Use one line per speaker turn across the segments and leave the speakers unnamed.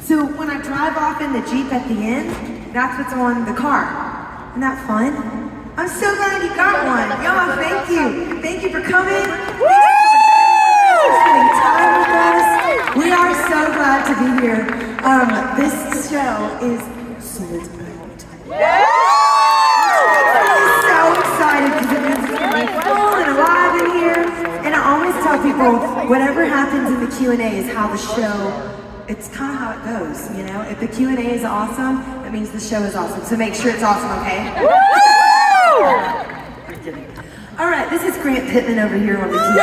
So when I drive off in the Jeep at the end, that's what's on the car. Isn't that fun? I'm so glad you got one. Y'all, thank you. Thank you for coming. Thanks for spending time with us. We are so glad to be here. This show is sold out. I'm so excited because it means it's going to be full and alive in here. And I always tell people, whatever happens in the Q&A is how the show, it's kind of how it goes, you know? If the Q&A is awesome, that means the show is awesome. So make sure it's awesome, okay? I'm kidding. All right, this is Grant Pittman over here on the keyboard.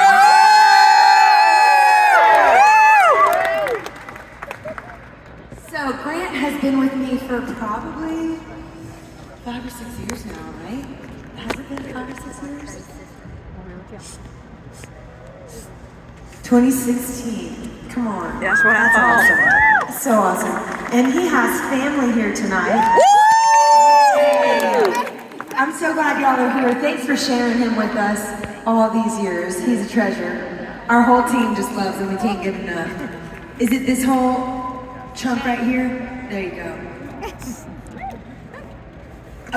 So Grant has been with me for probably 5 or 6 years now, right? Has it been 5 or 6 years? 2016. Come on.
That's what
That's awesome. So awesome. And he has family here tonight. I'm so glad y'all are here. Thanks for sharing him with us all these years. He's a treasure. Our whole team just loves him. We can't get enough. Is it this whole chunk right here? There you go.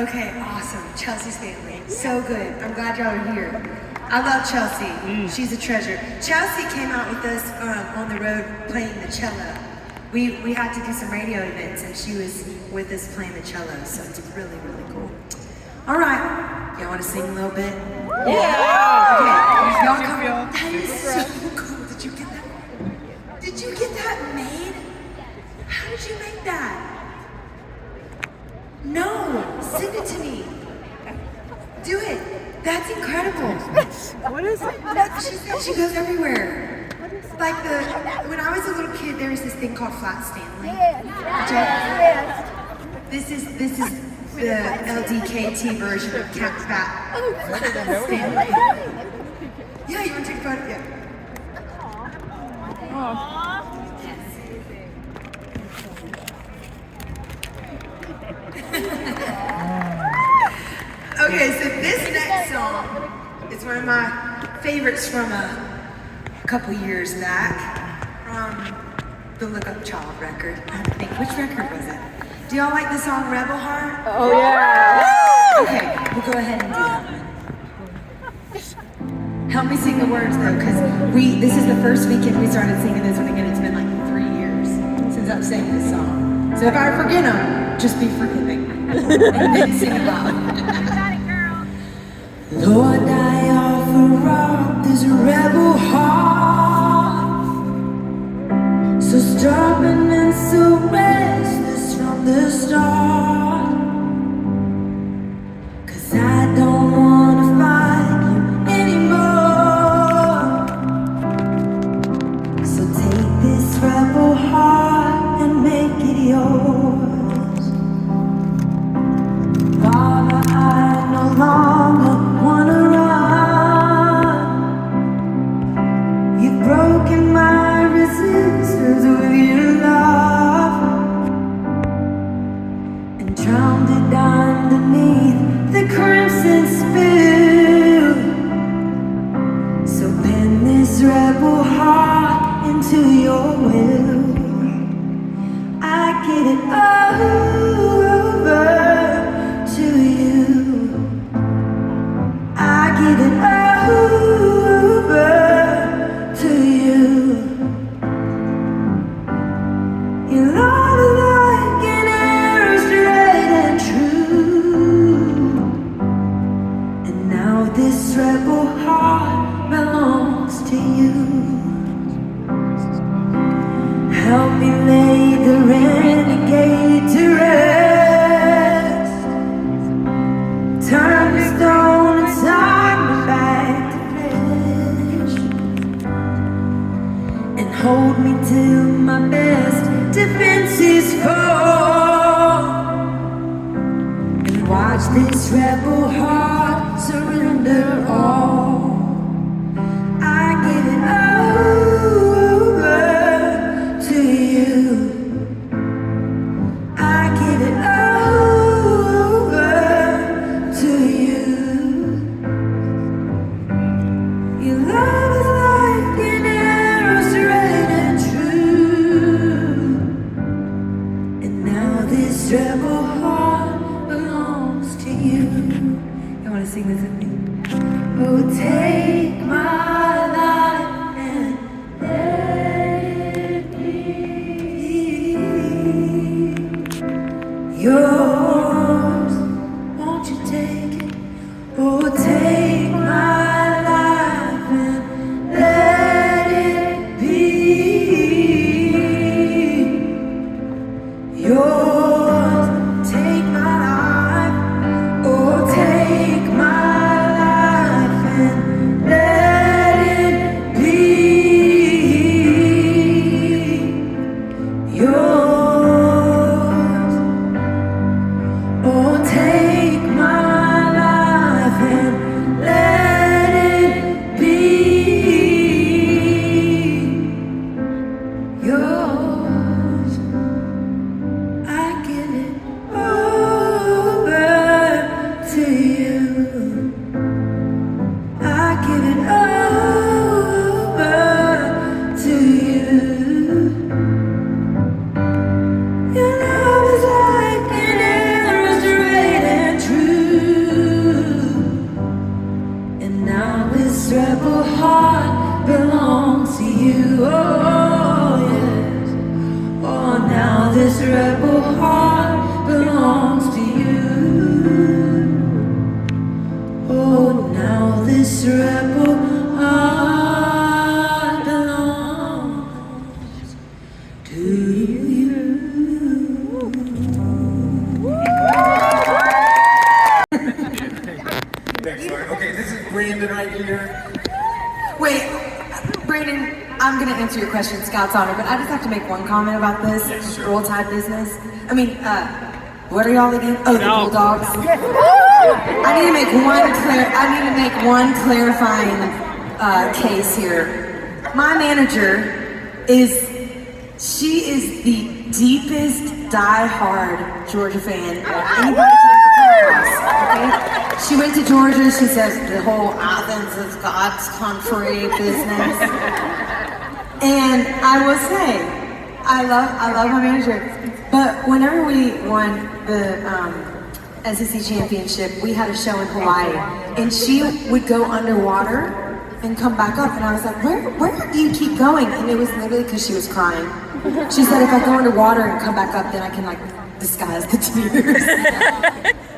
Okay, awesome. Chelsea's family. So good. I'm glad y'all are here. I love Chelsea. She's a treasure. Chelsea came out with us on the road playing the cello. We had to do some radio events and she was with us playing the cello, so it's really, really cool. All right, y'all want to sing a little bit?
Yeah!
Okay, y'all come. That is so cool. Did you get that? Did you get that made? How did you make that? No, send it to me. Do it. That's incredible.
What is it?
She goes everywhere. Like when I was a little kid, there was this thing called Flat Stanley.
Yes.
This is the LDKT version of Cat Fat Stanley. Yeah, you want to take a photo? Yeah. Okay, so this next song is one of my favorites from a couple years back, from the Look Up Child record. I have to think, which record was it? Do y'all like the song Rebel Heart?
Oh yeah!
Okay, we'll go ahead and do that one. Help me sing the words though, because this is the first weekend we started singing this one again. It's been like 3 years since I've sang this song. So if I forget them, just be forgiving. And then sing it loud. Lord, I offer up this rebel heart, so stubborn and so restless from the start. 'Cause I don't wanna fight you anymore. So take this rebel heart and make it yours. Father, I no longer wanna run. You've broken my resistance with your love and drowned it underneath the crimson spill. So bend this rebel heart into your will. I give it over to you. I give it over to you. Your love is like an arrow straight and true. And now this rebel heart belongs to you. Help me lay the renegade to rest. Turn the stone inside me back to flesh. And hold me till my best defenses fall. And watch this rebel heart surrender all. I give it over to you. sing this with me. Oh, take my life and let it be yours. Won't you take it? Oh, take my life and let it be yours. Take my life. Oh, take my life and let it be yours. Oh, take my life and let it be yours. I give it over to you. I give it over to you. Your love is like an arrow straight and true. And now this rebel heart belongs to you. Oh, yes. Oh, now this rebel heart belongs to you. Oh, now this rebel heart belongs to you.
Thanks, Lauren. Okay, this is Brandon right here.
Wait, Brandon, I'm gonna answer your question, Scout's honor, but I just have to make one comment about this Roll Tide business. I mean, what are y'all again? Oh, the Bulldogs. I need to make one clarifying case here. My manager she is the deepest, die-hard Georgia fan anybody can ever come across. Okay? She went to Georgia. She says the whole Athens is God's country business. And I will say, I love my manager. But whenever we won the SEC championship, we had a show in Hawaii, and she would go underwater and come back up, and I was like, where do you keep going? And it was literally because she was crying. She said, if I go underwater and come back up, then I can like disguise the tears.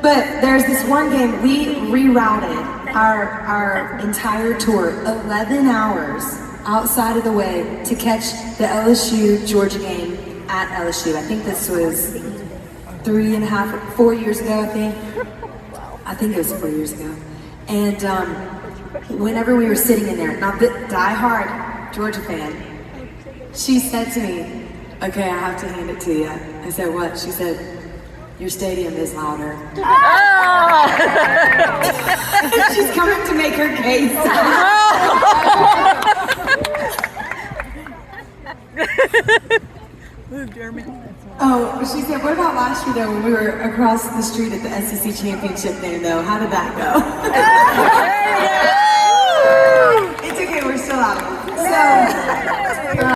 But there's this one game, we rerouted our entire tour, 11 hours outside of the way to catch the LSU-Georgia game at LSU. I think this was 4 years ago, I think it was 4 years ago. And whenever we were sitting in there, not the die-hard Georgia fan, she said to me, okay, I have to hand it to you. I said, what? She said, your stadium is louder. She's coming to make her case. Oh, she said, what about last year though, when we were across the street at the SEC championship game though? How did that go? It's okay, we're still out. So,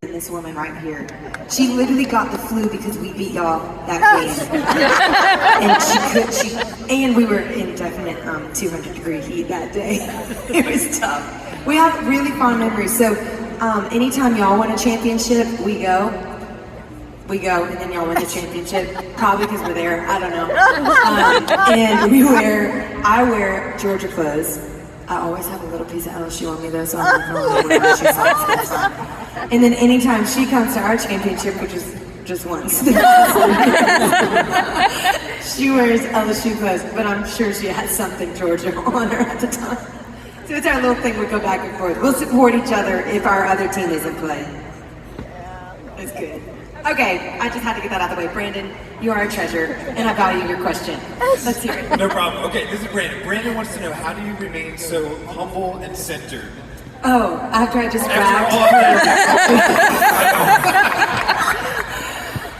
this woman right here, she literally got the flu because we beat y'all that game. And we were in definite 200-degree heat that day. It was tough. We have really fond memories. So anytime y'all win a championship, we go, and then y'all win the championship, probably because we're there, I don't know. And I wear Georgia clothes. I always have a little piece of LSU on me though, so I'm like, oh, LSU socks, that's fine. And then anytime she comes to our championship, which is just once, she wears LSU clothes, but I'm sure she has something Georgia on her at the time. So it's our little thing, we go back and forth. We'll support each other if our other team isn't playing. It's good. Okay, I just had to get that out of the way. Brandon, you are a treasure, and I value your question. Let's hear it.
No problem. Okay, this is Brandon. Brandon wants to know, how do you remain so humble and centered?
Oh, after I just bragged.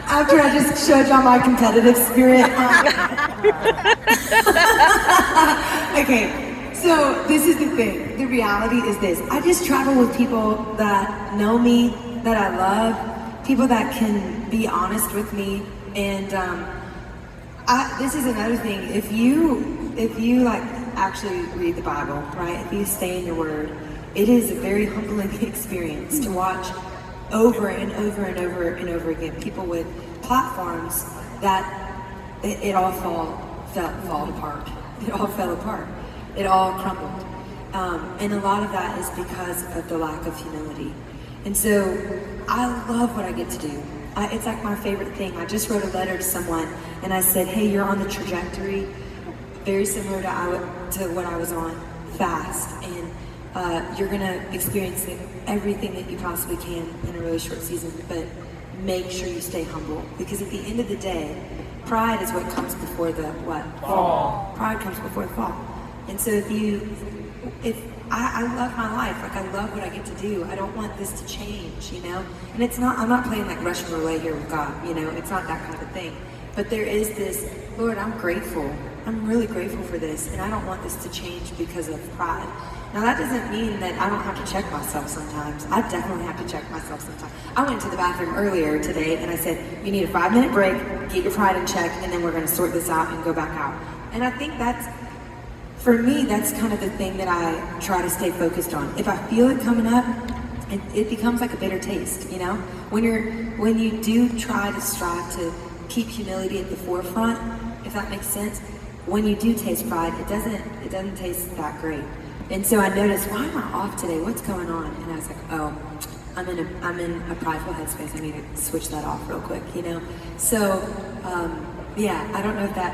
After I just showed y'all my competitive spirit. Okay, so this is the thing. The reality is this. I just travel with people that know me, that I love, people that can be honest with me, and this is another thing. If you like,
actually read the Bible, right? If you stay in your word, it is a very humbling experience to watch over and over and over and over again people with platforms that it all fall apart. It all fell apart. It all crumbled. And a lot of that is because of the lack of humility. And so I love what I get to do. It's like my favorite thing. I just wrote a letter to someone and I said, hey, you're on the trajectory very similar to what I was on, fast. And you're gonna experience everything that you possibly can in a really short season, but make sure you stay humble. Because at the end of the day, pride is what comes before the what? Fall. Pride comes before the fall. And so if I love my life, like I love what I get to do. I don't want this to change, you know? And it's not, I'm not playing like Russian roulette here with God, you know? It's not that kind of thing. But there is this, Lord, I'm grateful. I'm really grateful for this, and I don't want this to change because of pride. Now that doesn't mean that I don't have to check myself sometimes. I definitely have to check myself sometimes. I went to the bathroom earlier today and I said, you need a 5-minute break, get your pride in check, and then we're gonna sort this out and go back out. And I think that's, for me, that's kind of the thing that I try to stay focused on. If I feel it coming up, it becomes like a bitter taste, you know? When you do try to strive to keep humility at the forefront, if that makes sense, when you do taste pride, it doesn't taste that great. And so I noticed, why am I off today? What's going on? And I was like, oh, I'm in a prideful headspace. I need to switch that off real quick, you know? So, yeah, I don't know if that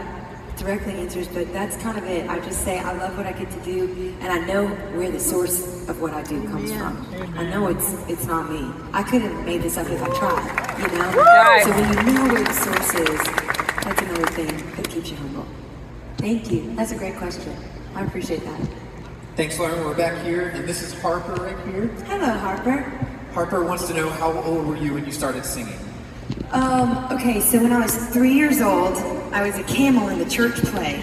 directly answers, but that's kind of it. I just say I love what I get to do, and I know where the source of what I do comes from. I know it's not me. I could have made this up if I tried, you know?
Right.
So when you know where the source is, that's another thing that keeps you humble. Thank you. That's a great question. I appreciate that.
Thanks, Lauren. We're back here, and this is Harper right here.
Hello, Harper.
Harper wants to know, how old were you when you started singing?
Okay, so when I was 3 years old, I was a camel in the church play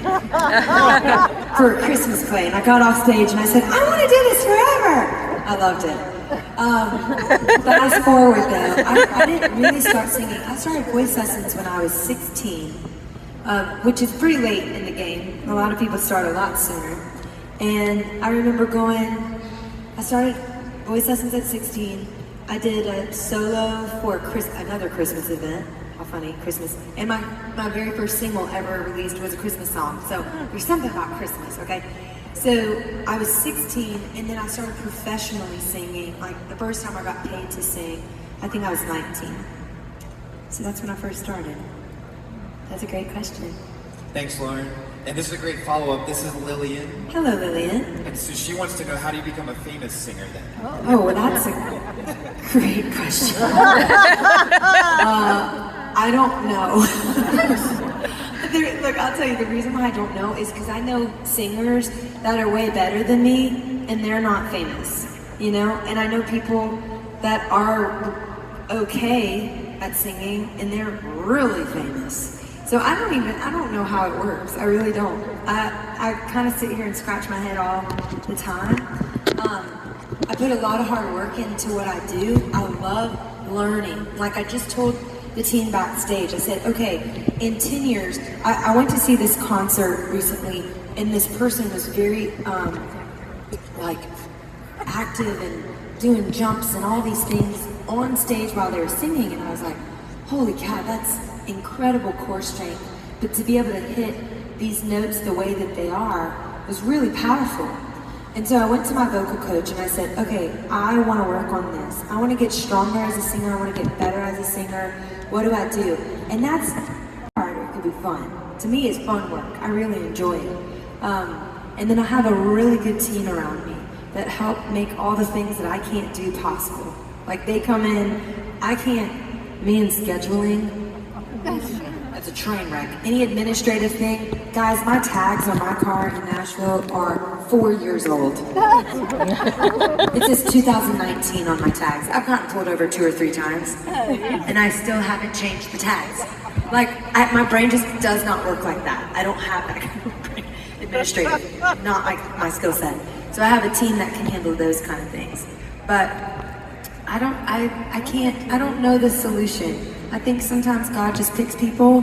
for a Christmas play, and I got off stage and I said, I want to do this forever. I loved it. Fast forward though, I didn't really start singing. I started voice lessons when I was 16, which is pretty late in the game. A lot of people start a lot sooner. And I remember I started voice lessons at 16. I did a solo for another Christmas event. How funny, Christmas. And my very first single ever released was a Christmas song. So there's something about Christmas, okay? So I was 16, and then I started professionally singing. Like the first time I got paid to sing, I think I was 19. So that's when I first started. That's a great question.
Thanks, Lauren. And this is a great follow-up. This is Lillian.
Hello, Lillian.
And so she wants to know, how do you become a famous singer then?
Oh, well, that's a great question. I don't know. Look, I'll tell you, the reason why I don't know is because I know singers that are way better than me, and they're not famous, you know? And I know people that are okay at singing, and they're really famous. So I don't know how it works. I really don't. I kind of sit here and scratch my head all the time. I put a lot of hard work into what I do. I love learning. Like I just told the team backstage, I said, okay, in 10 years, I went to see this concert recently, and this person was very like active and doing jumps and all these things on stage while they were singing, and I was like, holy cow, that's incredible core strength. But to be able to hit these notes the way that they are was really powerful. And so I went to my vocal coach and I said, okay, I want to work on this. I want to get stronger as a singer. I want to get better as a singer. What do I do? And that's hard, or it could be fun. To me, it's fun work. I really enjoy it. And then I have a really good team around me that help make all the things that I can't do possible. Like they come in, me and scheduling, it's a train wreck. Any administrative thing, guys, my tags on my car in Nashville are 4 years old. It says 2019 on my tags. I've gotten pulled over 2 or 3 times, and I still haven't changed the tags. Like, my brain just does not work like that. I don't have that kind of brain. Administrative, not like my skill set. So I have a team that can handle those kind of things. But I don't know the solution. I think sometimes God just picks people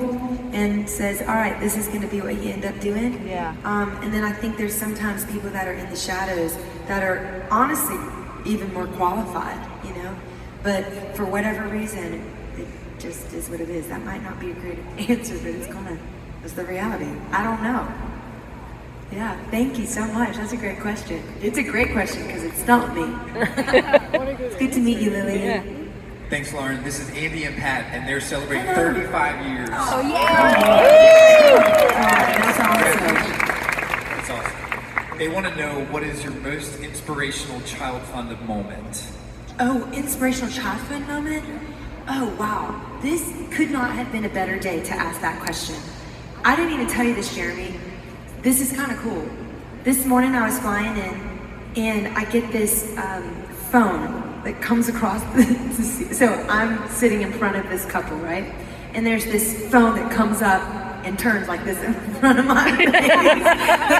and says, all right, this is going to be what you end up doing.
Yeah.
And then I think there's sometimes people that are in the shadows that are honestly even more qualified, you know? But for whatever reason, it just is what it is. That might not be a great answer, but it's the reality. I don't know. Yeah, thank you so much. That's a great question. It's a great question because it stumped me. It's good to meet you, Lily.
Yeah.
Thanks, Lauren. This is Andy and Pat, and they're celebrating 35 years.
Oh, yeah.
That's awesome.
That's awesome. They want to know, what is your most inspirational child-funded moment?
Oh, inspirational child fund moment? Oh, wow. This could not have been a better day to ask that question. I didn't even tell you this, Jeremy. This is kind of cool. This morning I was flying in, and I get this phone that comes across so I'm sitting in front of this couple, right? And there's this phone that comes up and turns like this in front of my face.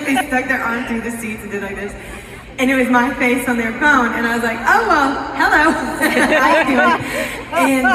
They stuck their arm through the seats and did like this. And it was my face on their phone, and I was like, oh, well, hello. How you doing? And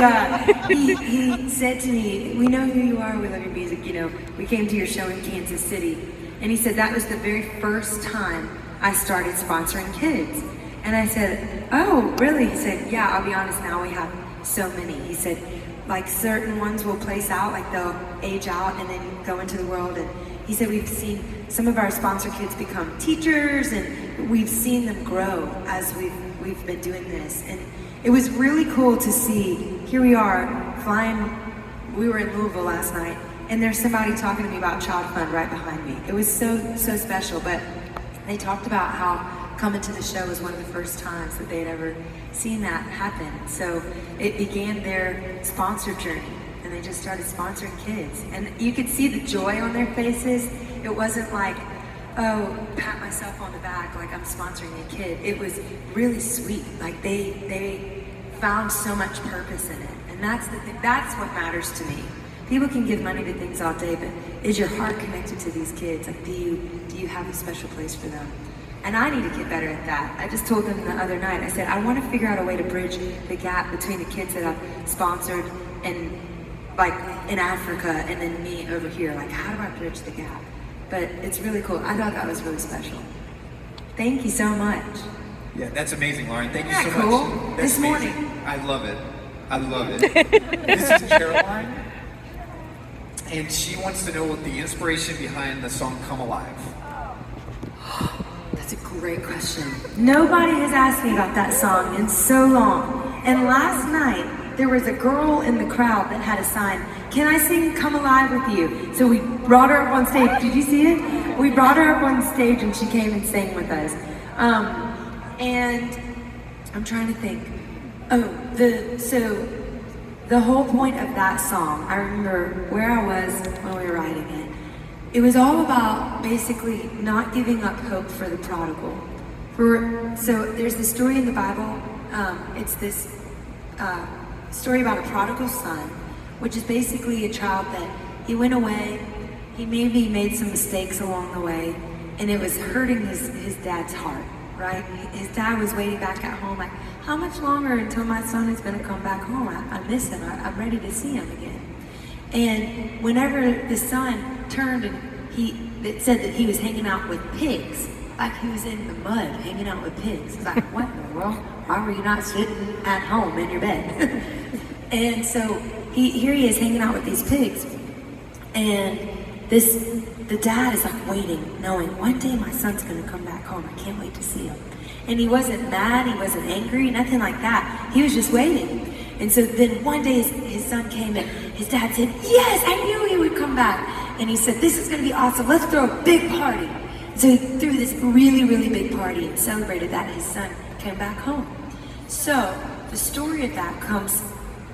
he said to me, we know who you are, we love your music, you know, we came to your show in Kansas City. And he said, that was the very first time I started sponsoring kids. And I said, oh, really? He said, yeah, I'll be honest, now we have so many. He said, like certain ones will place out, like they'll age out and then go into the world. And he said, we've seen some of our sponsor kids become teachers, and we've seen them grow as we've been doing this. And it was really cool to see, here we are flying, we were in Louisville last night, and there's somebody talking to me about Child Fund right behind me. It was so special, but they talked about how coming to the show was one of the first times that they'd ever seen that happen. So it began their sponsor journey, and they just started sponsoring kids. And you could see the joy on their faces. It wasn't like, oh, pat myself on the back like I'm sponsoring a kid. It was really sweet. Like they found so much purpose in it. And that's the thing, that's what matters to me. People can give money to things all day, but is your heart connected to these kids? Like, do you have a special place for them? And I need to get better at that. I just told them the other night, I said, I want to figure out a way to bridge the gap between the kids that I've sponsored and like in Africa and then me over here. Like, how do I bridge the gap? But it's really cool. I thought that was really special. Thank you so much.
Yeah, that's amazing, Lauren. Thank you
Isn't
so
that cool?
much.
This morning.
I love it. I love it. This is Caroline, and she wants to know what the inspiration behind the song Come Alive.
That's a great question. Nobody has asked me about that song in so long. And last night, there was a girl in the crowd that had a sign, can I sing Come Alive with you? So we brought her up on stage. Did you see it? We brought her up on stage and she came and sang with us. And I'm trying to think. Oh, the whole point of that song, I remember where I was when we were writing it. It was all about basically not giving up hope for the prodigal. So there's this story in the Bible. It's this story about a prodigal son, which is basically a child that he went away. He maybe made some mistakes along the way, and it was hurting his dad's heart, right? His dad was waiting back at home, like, how much longer until my son is going to come back home? I miss him. I'm ready to see him again. And whenever the son turned and it said that he was hanging out with pigs, like he was in the mud hanging out with pigs. It's like, what in the world? Why were you not sitting at home in your bed? And so here he is hanging out with these pigs. And the dad is like waiting, knowing one day my son's gonna come back home. I can't wait to see him. And he wasn't mad, he wasn't angry, nothing like that. He was just waiting. And so then one day his son came and his dad said, yes, I knew he would come back. And he said, this is gonna be awesome, let's throw a big party. So he threw this really, really big party and celebrated that his son came back home. So the story of that comes,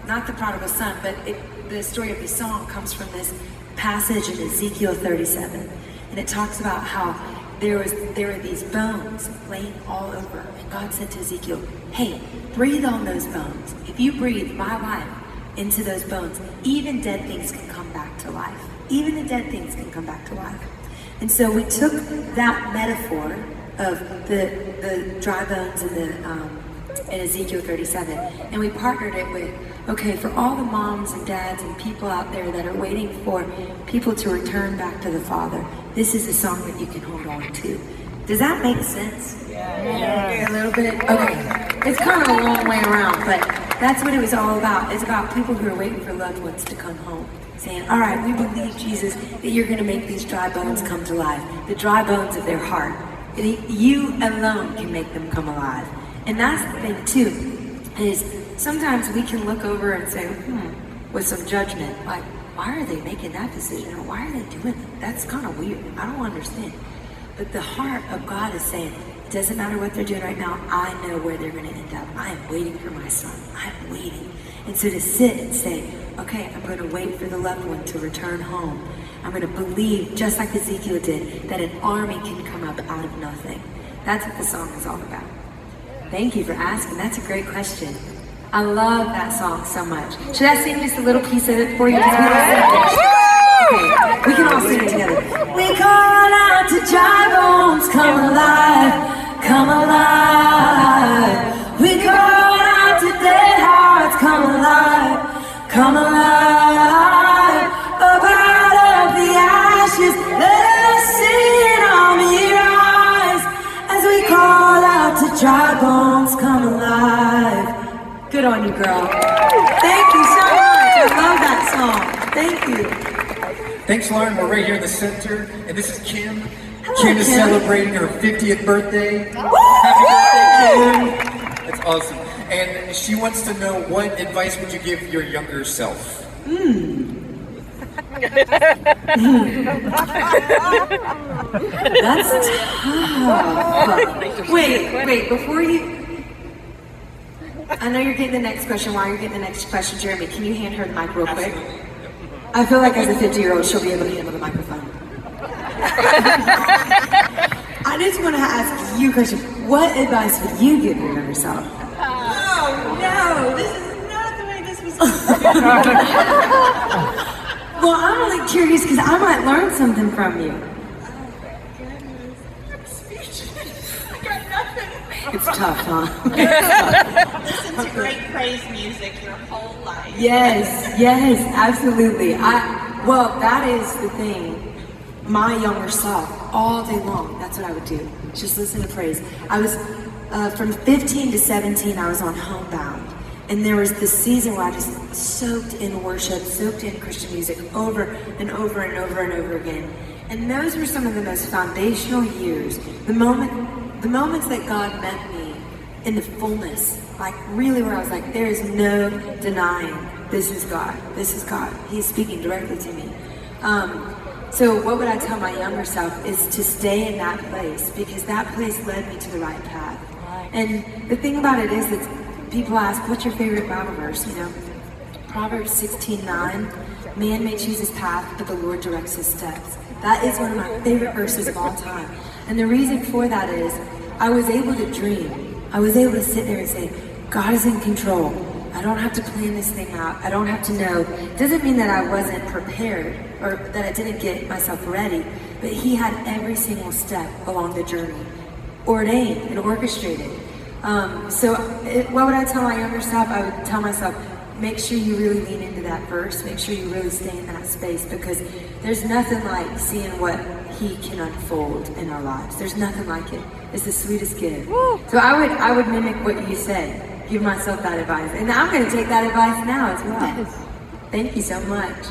not the prodigal son, but the story of the song comes from this passage in Ezekiel 37. And it talks about how there were these bones laying all over. And God said to Ezekiel, hey, breathe on those bones. If you breathe my life into those bones, even dead things can come back to life. Even the dead things can come back to life. And so we took that metaphor of the dry bones and in Ezekiel 37. And we partnered it with, okay, for all the moms and dads and people out there that are waiting for people to return back to the Father, this is a song that you can hold on to. Does that make sense? Yeah. A little bit? Okay. It's kind of a long way around, but that's what it was all about. It's about people who are waiting for loved ones to come home. Saying, all right, we believe, Jesus, that you're going to make these dry bones come to life. The dry bones of their heart. You alone can make them come alive. And that's the thing, too, is sometimes we can look over and say, with some judgment, like, why are they making that decision? Or why are they doing that? That's kind of weird. I don't understand. But the heart of God is saying, it doesn't matter what they're doing right now, I know where they're going to end up. I am waiting for my son. I'm waiting. And so to sit and say, okay, I'm going to wait for the loved one to return home. I'm going to believe, just like Ezekiel did, that an army can come up out of nothing. That's what the song is all about. Thank you for asking. That's a great question. I love that song so much. Should I sing just a little piece of it for you? Okay, we can all sing it together. We call out to dry bones, come alive, come alive. We call out to dead hearts, come alive, come alive. Up out of the ashes, let us see an army rise. As we call out to dry bones, come alive. Good on you, girl. Thank you so much. I love that song. Thank you.
Thanks, Lauren. We're right here in the center, and this is Kim.
Hello,
Kim is
Kim.
celebrating her 50th birthday. Happy birthday, Kim! That's awesome. And she wants to know, what advice would you give your younger self?
That's tough. Wait, before you... I know you're getting the next question. While you're getting the next question, Jeremy, can you hand her the mic real quick? I feel like as a 50-year-old, she'll be able to handle the microphone. I just want to ask you a question. What advice would you give your younger self?
Oh, no, this is not the way this was going.
Well, I'm really curious because I might learn something from you. It's tough, huh?
Listen to great praise music your whole life.
Yes, absolutely. Well, that is the thing. My younger self, all day long, that's what I would do. Just listen to praise. I was, from 15 to 17, I was on Homebound. And there was this season where I just soaked in worship, soaked in Christian music over and over and over and over again. And those were some of the most foundational years. The moments that God met me in the fullness, like really where I was like, there is no denying this is God. This is God. He's speaking directly to me. So what would I tell my younger self is to stay in that place, because that place led me to the right path. And the thing about it is that people ask, what's your favorite Bible verse? You know, Proverbs 16:9, man may choose his path, but the Lord directs his steps. That is one of my favorite verses of all time. And the reason for that is I was able to dream. I was able to sit there and say, God is in control. I don't have to plan this thing out. I don't have to know. It doesn't mean that I wasn't prepared or that I didn't get myself ready, but he had every single step along the journey ordained and orchestrated. What would I tell my younger self? I would tell myself, make sure you really lean into that verse. Make sure you really stay in that space, because there's nothing like seeing what he can unfold in our lives. There's nothing like it. It's the sweetest gift. So I would mimic what you said. Give myself that advice. And I'm going to take that advice now as well. Thank you so much.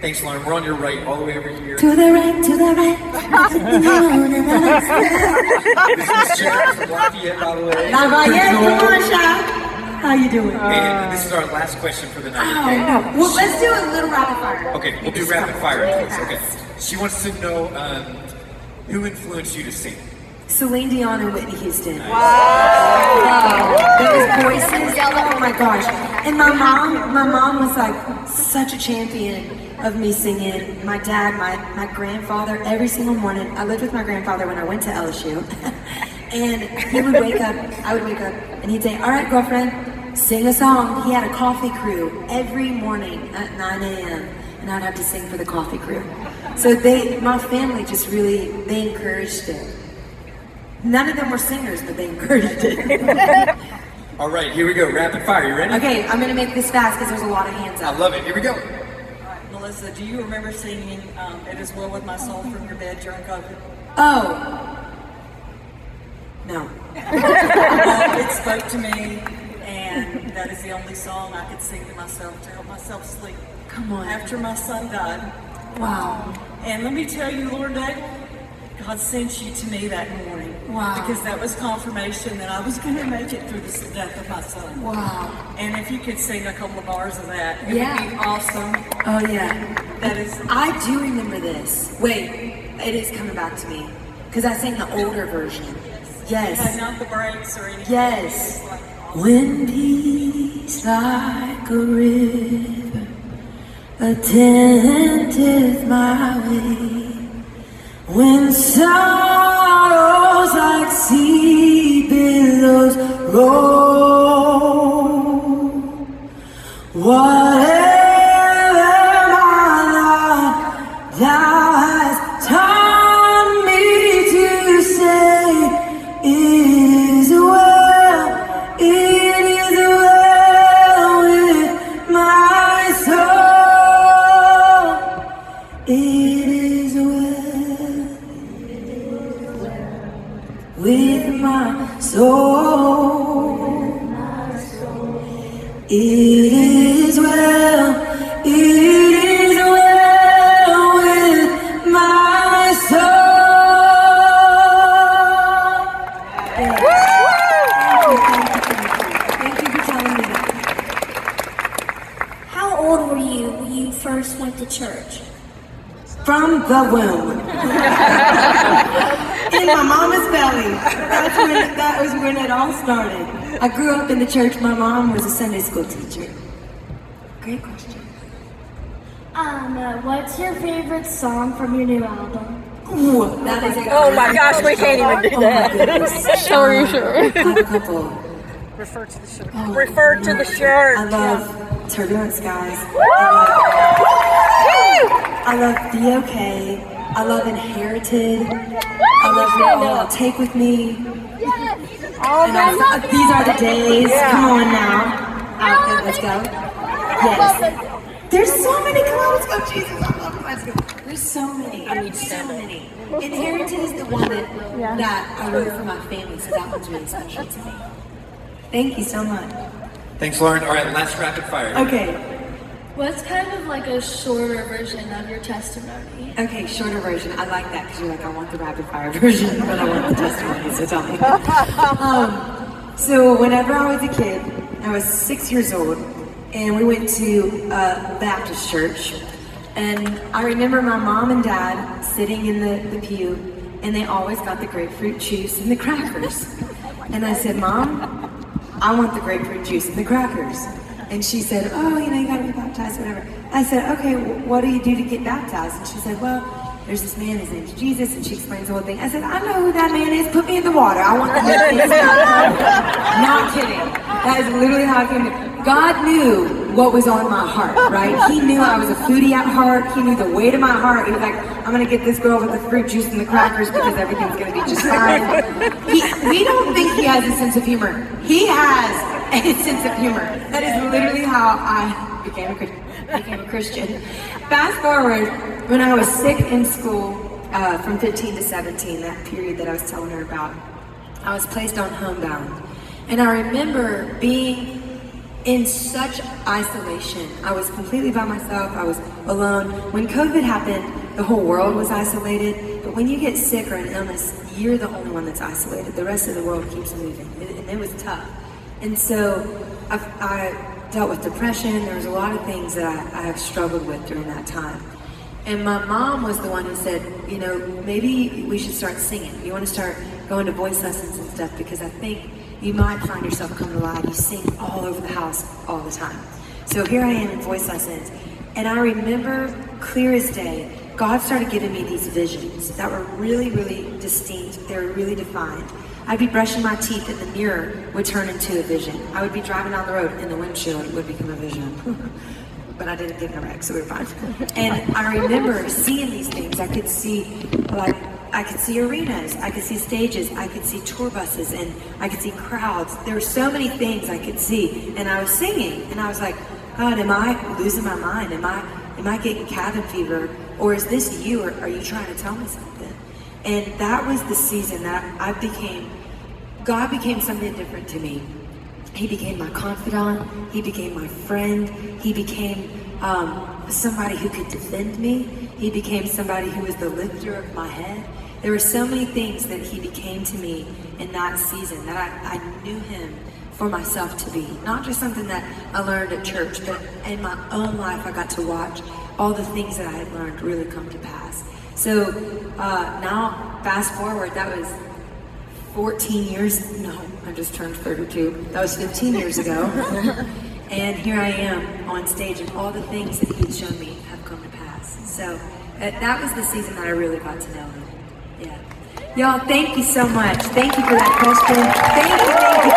Thanks, Lauren. We're on your right, all the way over here.
To the right, to the right.
This is Jared from Lafayette, by the way.
Lafayette, come on, Sha. How you doing?
And this is our last question for the night,
Oh,
okay?
no. Well, let's do a little rapid fire.
Okay, we'll do rapid fire, please. Okay. She wants to know who influenced you to sing.
Celine Dion and Whitney Houston. Wow. Those voices, oh my gosh. And my mom was like such a champion of me singing. My dad, my grandfather, every single morning. I lived with my grandfather when I went to LSU. And he would wake up, I would wake up, and he'd say, all right, girlfriend, sing a song. He had a coffee crew every morning at 9 a.m. and I'd have to sing for the coffee crew. So my family just really, they encouraged it.
None of them were singers, but they encouraged it.
All right, here we go. Rapid fire. You ready?
Okay, I'm gonna make this fast because there's a lot of hands
I
up.
love it. Here we go.
Melissa, do you remember singing It Is Well With My Soul from your bed during COVID?
Oh. No.
Well, it spoke to me, and that is the only song I could sing to myself to help myself sleep.
Come on.
After my son died.
Wow.
And let me tell you, Lauren Daigle, God sent you to me that morning.
Wow.
Because that was confirmation that I was going to make it through the death of my son.
Wow.
And if you could sing a couple of bars of that, it
Yeah.
would be awesome.
Oh yeah.
That is.
I do remember this. Wait, it is coming back to me. Because I sang the older version. Yes.
Had not the breaks or anything.
Yes.
It's like awesome.
When peace like a river attendeth my way, when sorrows like sea billows roll, whatever my life thou hast taught me to say is well, it is well with my soul, it is well with my soul, it is well, it is well with my soul. Thank you for telling me that.
How old were you when you first went to church?
From the womb. In my mama's belly. That was when it all started. I grew up in the church. My mom was a Sunday school teacher. Great question.
What's your favorite song from your new album?
Ooh, that is a
Oh my gosh, we can't even do
Oh my
that.
goodness.
So are you sure?
I have a couple.
Refer to the shirt.
Oh,
Refer to the shirt.
I love Turbulent Skies. I love Be Okay. I love Inherited. I love All I'll Take With Me. And These Are the Days. Come on now. Let's go. Yes. There's so many. Come on, let's go, Jesus. I love it. Let's go. There's so many.
I need to
so
stand up.
many. Inherited is the one that I wrote for my family, so that one's really special to me. Thank you so much.
Thanks, Lauren. All right, last rapid fire.
Okay.
What's kind of like a shorter version of your testimony?
Okay, shorter version. I like that because you're like, I want the rapid fire version, but I want the testimony, so tell me. So whenever I was a kid, I was 6 years old, and we went to a Baptist church. And I remember my mom and dad sitting in the pew, and they always got the grapefruit juice and the crackers. And I said, Mom, I want the grapefruit juice and the crackers. And she said, oh, you gotta be baptized, whatever. I said, okay, what do you do to get baptized? And she said, well, there's this man, his name's Jesus, and she explains the whole thing. I said, I know who that man is, put me in the water. I want the whole thing. Not kidding. That is literally how I came to. God knew what was on my heart, right? He knew I was a foodie at heart. He knew the weight of my heart. He was like, I'm gonna get this girl with the fruit juice and the crackers because everything's gonna be just fine. We don't think he has a sense of humor. He has a sense of humor. That is literally how I became a Christian. Fast forward, when I was sick in school, from 15 to 17, that period that I was telling her about, I was placed on homebound. And I remember being in such isolation. I was completely by myself. I was alone. When COVID happened, the whole world was isolated. But when you get sick or an illness, you're the only one that's isolated. The rest of the world keeps moving. And it was tough. And so I dealt with depression. There was a lot of things that I have struggled with during that time. And my mom was the one who said, maybe we should start singing. You want to start going to voice lessons and stuff because I think you might find yourself coming alive. You sing all over the house all the time. So here I am in voice lessons. And I remember clear as day, God started giving me these visions that were really, really distinct. They were really defined. I'd be brushing my teeth and the mirror would turn into a vision. I would be driving down the road and the windshield would become a vision. But I didn't get in a wreck, so we were fine. And I remember seeing these things. I could see like I could see arenas, I could see stages, I could see tour buses, and I could see crowds. There were so many things I could see, and I was singing, and I was like, God, am I losing my mind? Am I getting cabin fever? Or is this you, or are you trying to tell me something? And that was the season that God became something different to me. He became my confidant, he became my friend, he became somebody who could defend me, he became somebody who was the lifter of my head. There were so many things that he became to me in that season that I knew him for myself to be. Not just something that I learned at church, but in my own life I got to watch all the things that I had learned really come to pass. So now, fast forward, that was 14 years, no, I just turned 32. That was 15 years ago. And here I am on stage, and all the things that he'd shown me have come to pass. So that was the season that I really got to know him. Yeah. Y'all, thank you so much. Thank you for that question. Thank you.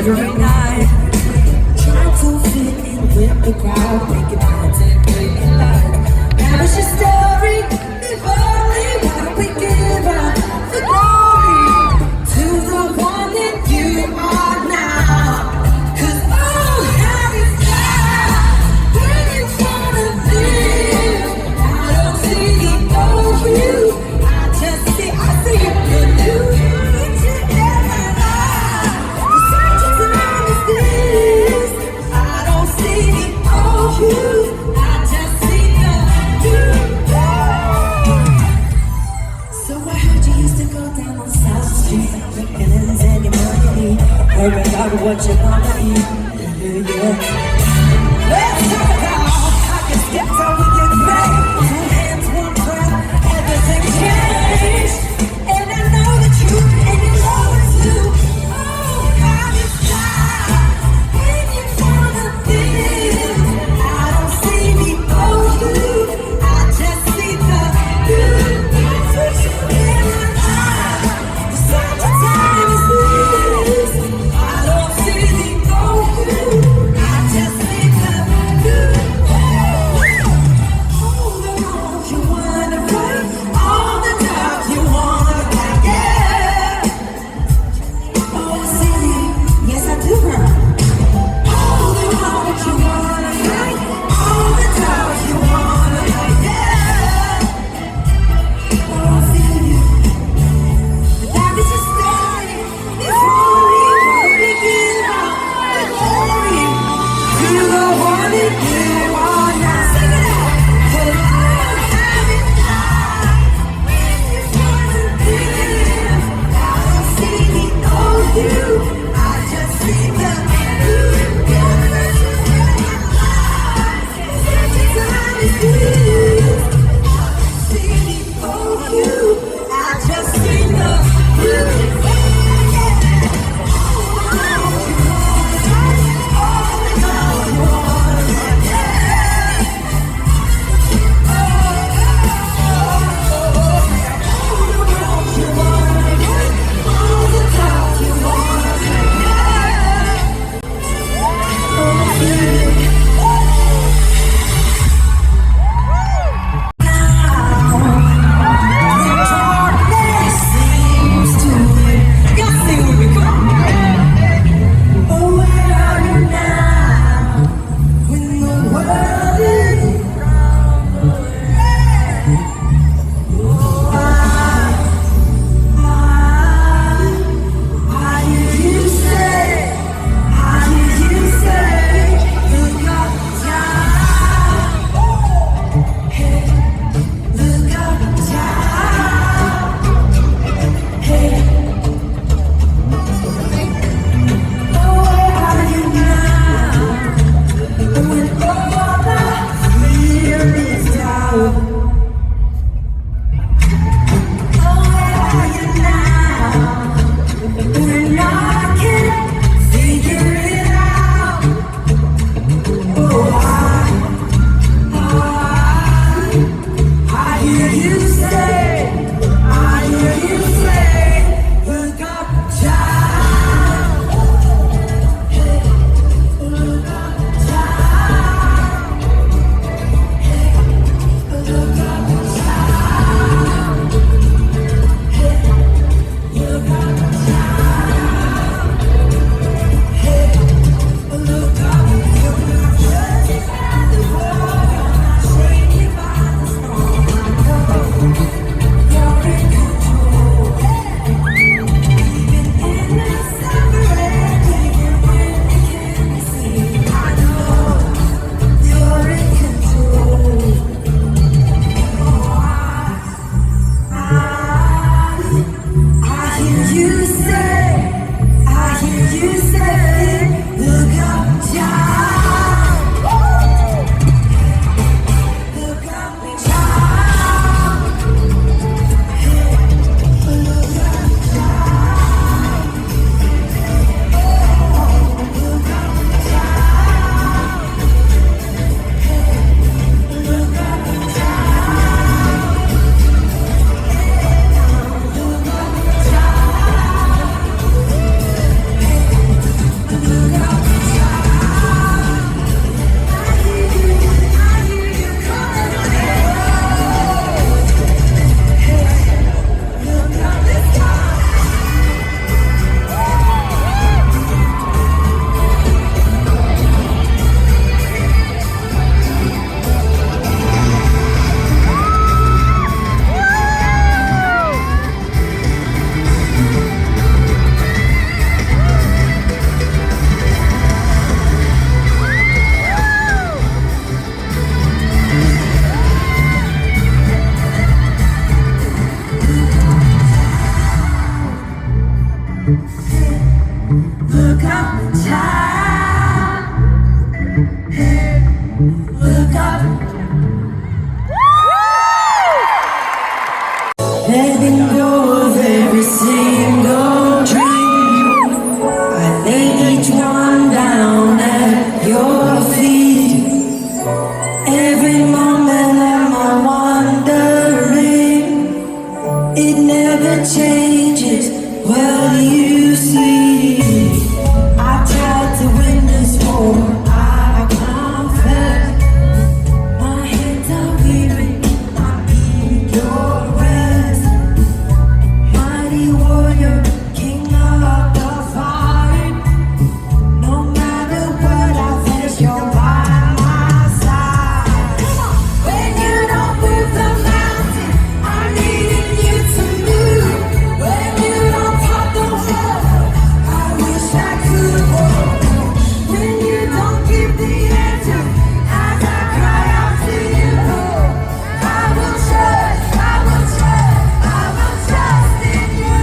every night. Trying to fit in with the crowd, making plans and breaking lights. Now it's your story, if only why don't we give up the glory to the one that you are now? 'Cause oh, how you fly when you wanna live. I don't see you over you, I see you in you. It's your every life. For such a time as this, I don't see you over you, I just see the you. So I heard you used to go down on South Street, making ends and your money, worrying about what you're gonna eat. Yeah. Let's talk about how you stepped on with your back. Two hands, one clap, everything changed. And I know the truth, and you know it too. Oh, how you fly when you wanna live. I don't see the old you, I just see the you. That's what you realize. For such a time as this, I don't see the old you, I just Look up, child. Hey, look up. Letting go of every single dream. I lay each one down at your feet. Every moment I'm wondering, it never changes. What do you see? I tried to win this war, I confess. My hands are weary, I need your rest. Mighty warrior, king of the fight. No matter what I face, you're by my side. When you don't move the mountain, I'm needing you to move. When you don't pop the wall, I wish I could walk. When you don't give the answer, as I cry out to you, I will trust, I will trust, I will trust in you.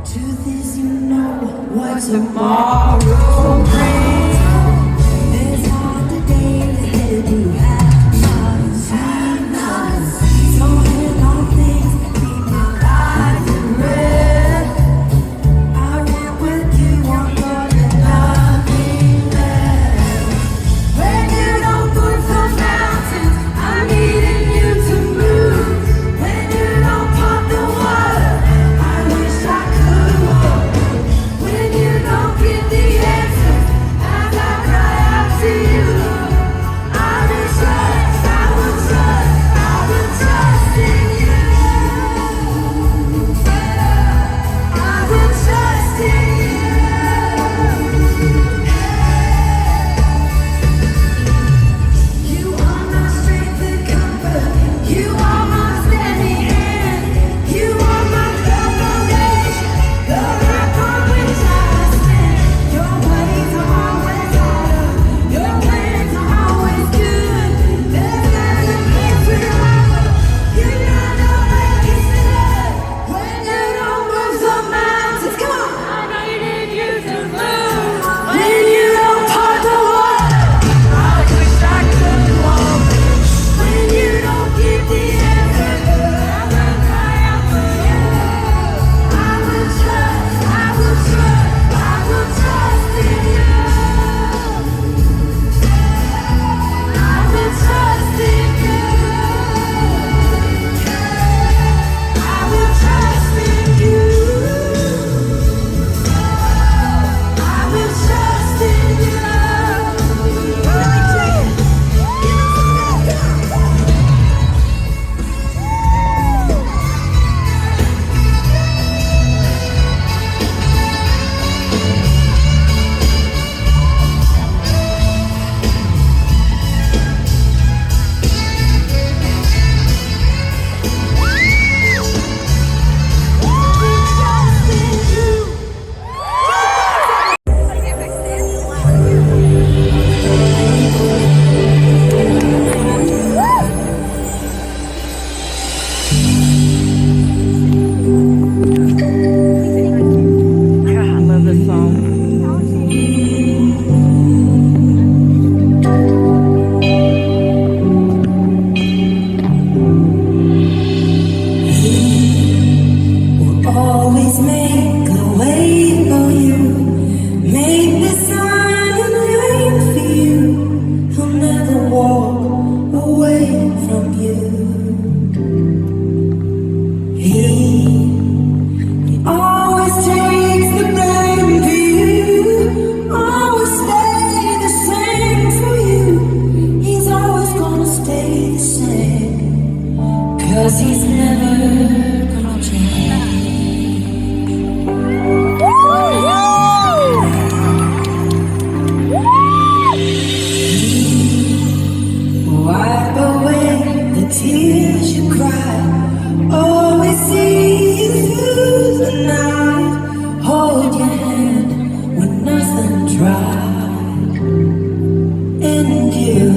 Truth is, you know what tomorrow brings. There's all the days ahead you have not seen. So hold on things that keep your life in red. I went with you on more than nothing less. When you don't move the mountains, I'm needing you to move. When you don't pop the water, I wish I could walk. When you don't give the answers, as I cry out to you, I will trust, I will trust, I will trust in you. I will trust in you. You are my strength and comfort. You are my steady hand. You are my firm foundation, the rock on which I stand. Your ways are always higher. Your plans are always good. There's never a place without you. You're not always love. When you don't move the mountains, come on. I needed you to move. When you don't part the water, I wish I could walk. When you don't give the answer, as I cry out to you, I will trust, I will trust, I will trust in you. I will trust in you. I will trust in you. I will trust in you.
I love this song.
Always make a way for you. Make the sun and rain for you. He'll never walk away from you. He always takes the blame for you. Always stay the same for you. He's always gonna stay the same. 'Cause he's never gonna change. Wipe away the tears you cry. Always see you through the night. Hold your hand when nothing's right. And you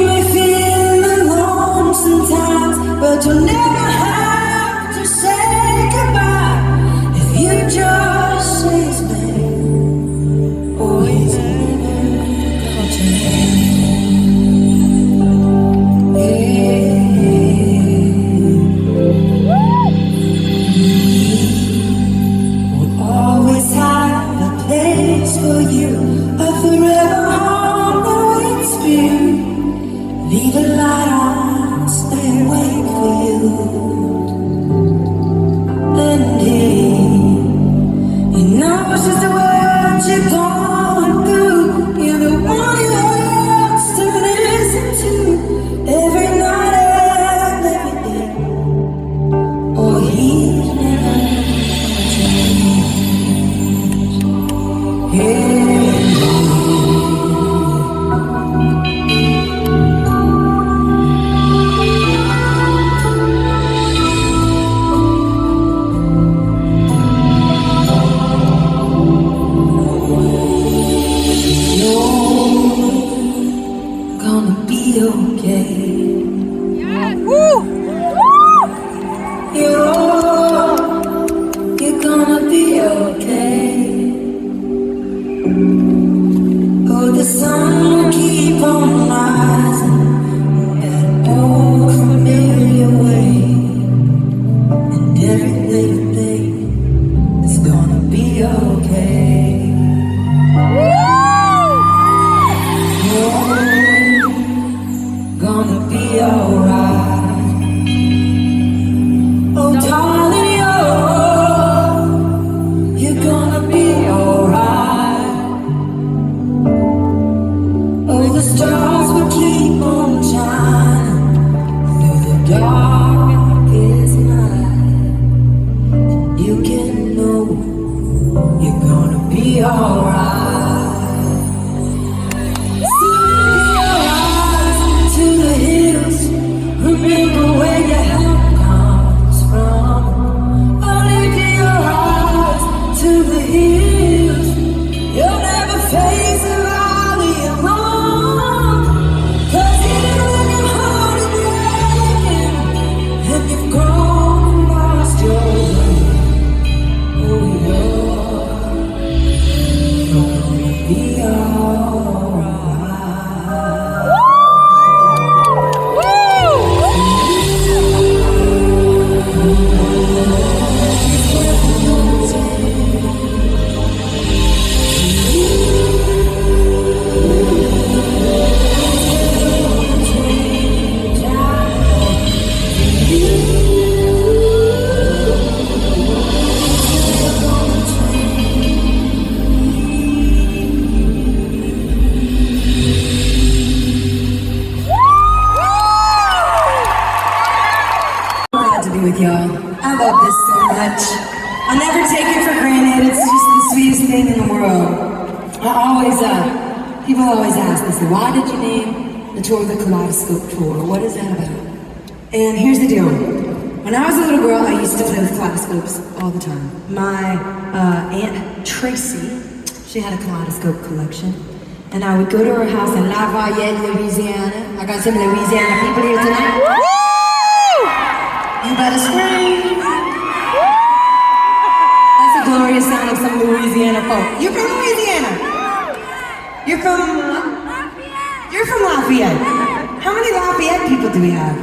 may feel alone sometimes, but but you'll never have to say goodbye if you just say his name. Oh, he's never got your name. We'll always have a place for you, a forever home that waits for you. Leave a light on, stay awake for you. And he knows just the words you're going through. You're the one he wants to listen to every night and every day. Oh, he's never gonna change. Yeah. Gonna be okay. You're gonna be okay. Oh, the sun will keep on rising that old familiar way, and everything is gonna be okay. Gonna be alright. Oh, darling, you're gonna be alright. Oh, the stars will keep on shining through the darkest night. And you can know you're gonna be alright. To the hills, remember where your help comes from. Only to your eyes, to the hills, you'll never face a valley alone. 'Cause even when your heart is breaking and you've grown and lost your way, oh, you're gonna be alright. Glad to be with y'all. I love this so much. I'll never take it for granted. It's just the sweetest thing in the world. People always ask, they say, why did you name the tour the Kaleidoscope Tour? What is that about? And here's the deal. When I was a little girl, I used to play with kaleidoscopes all the time. My Aunt Tracy, she had a kaleidoscope collection. And I would go to her house in Lafayette, Louisiana. I got some Louisiana people here tonight. You better scream. That's the glorious sound of some Louisiana folk. You're from Louisiana? You're from Lafayette. How many Lafayette people do we have?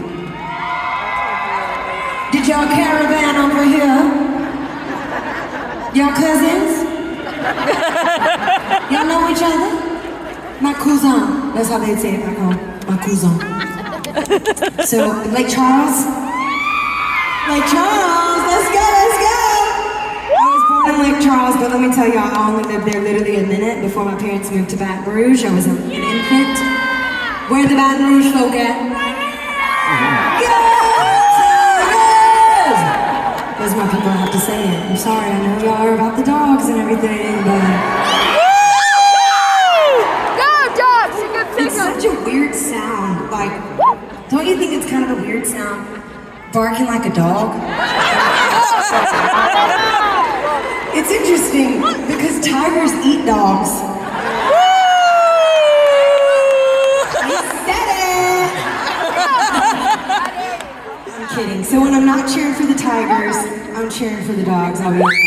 Did y'all caravan over here? Y'all cousins? Y'all know each other? My cousin. That's how they'd say it back home. My cousin. So, Lake Charles? Lake Charles, let's go, let's go! I was born in Lake Charles, but let me tell you, I only lived there literally a minute before my parents moved to Baton Rouge. I was an infant. Where the Baton Rouge folk at? As my people have to say it. I'm sorry, I know y'all are about the dogs and everything, but...
Go, dogs! You can pick
It's
them!
such a weird sound. Like, don't you think it's kind of a weird sound? Barking like a dog? It's interesting because tigers eat dogs. I said it! I'm kidding. So when I'm not cheering for the Tigers, I'm cheering for the dogs, I'll be honest.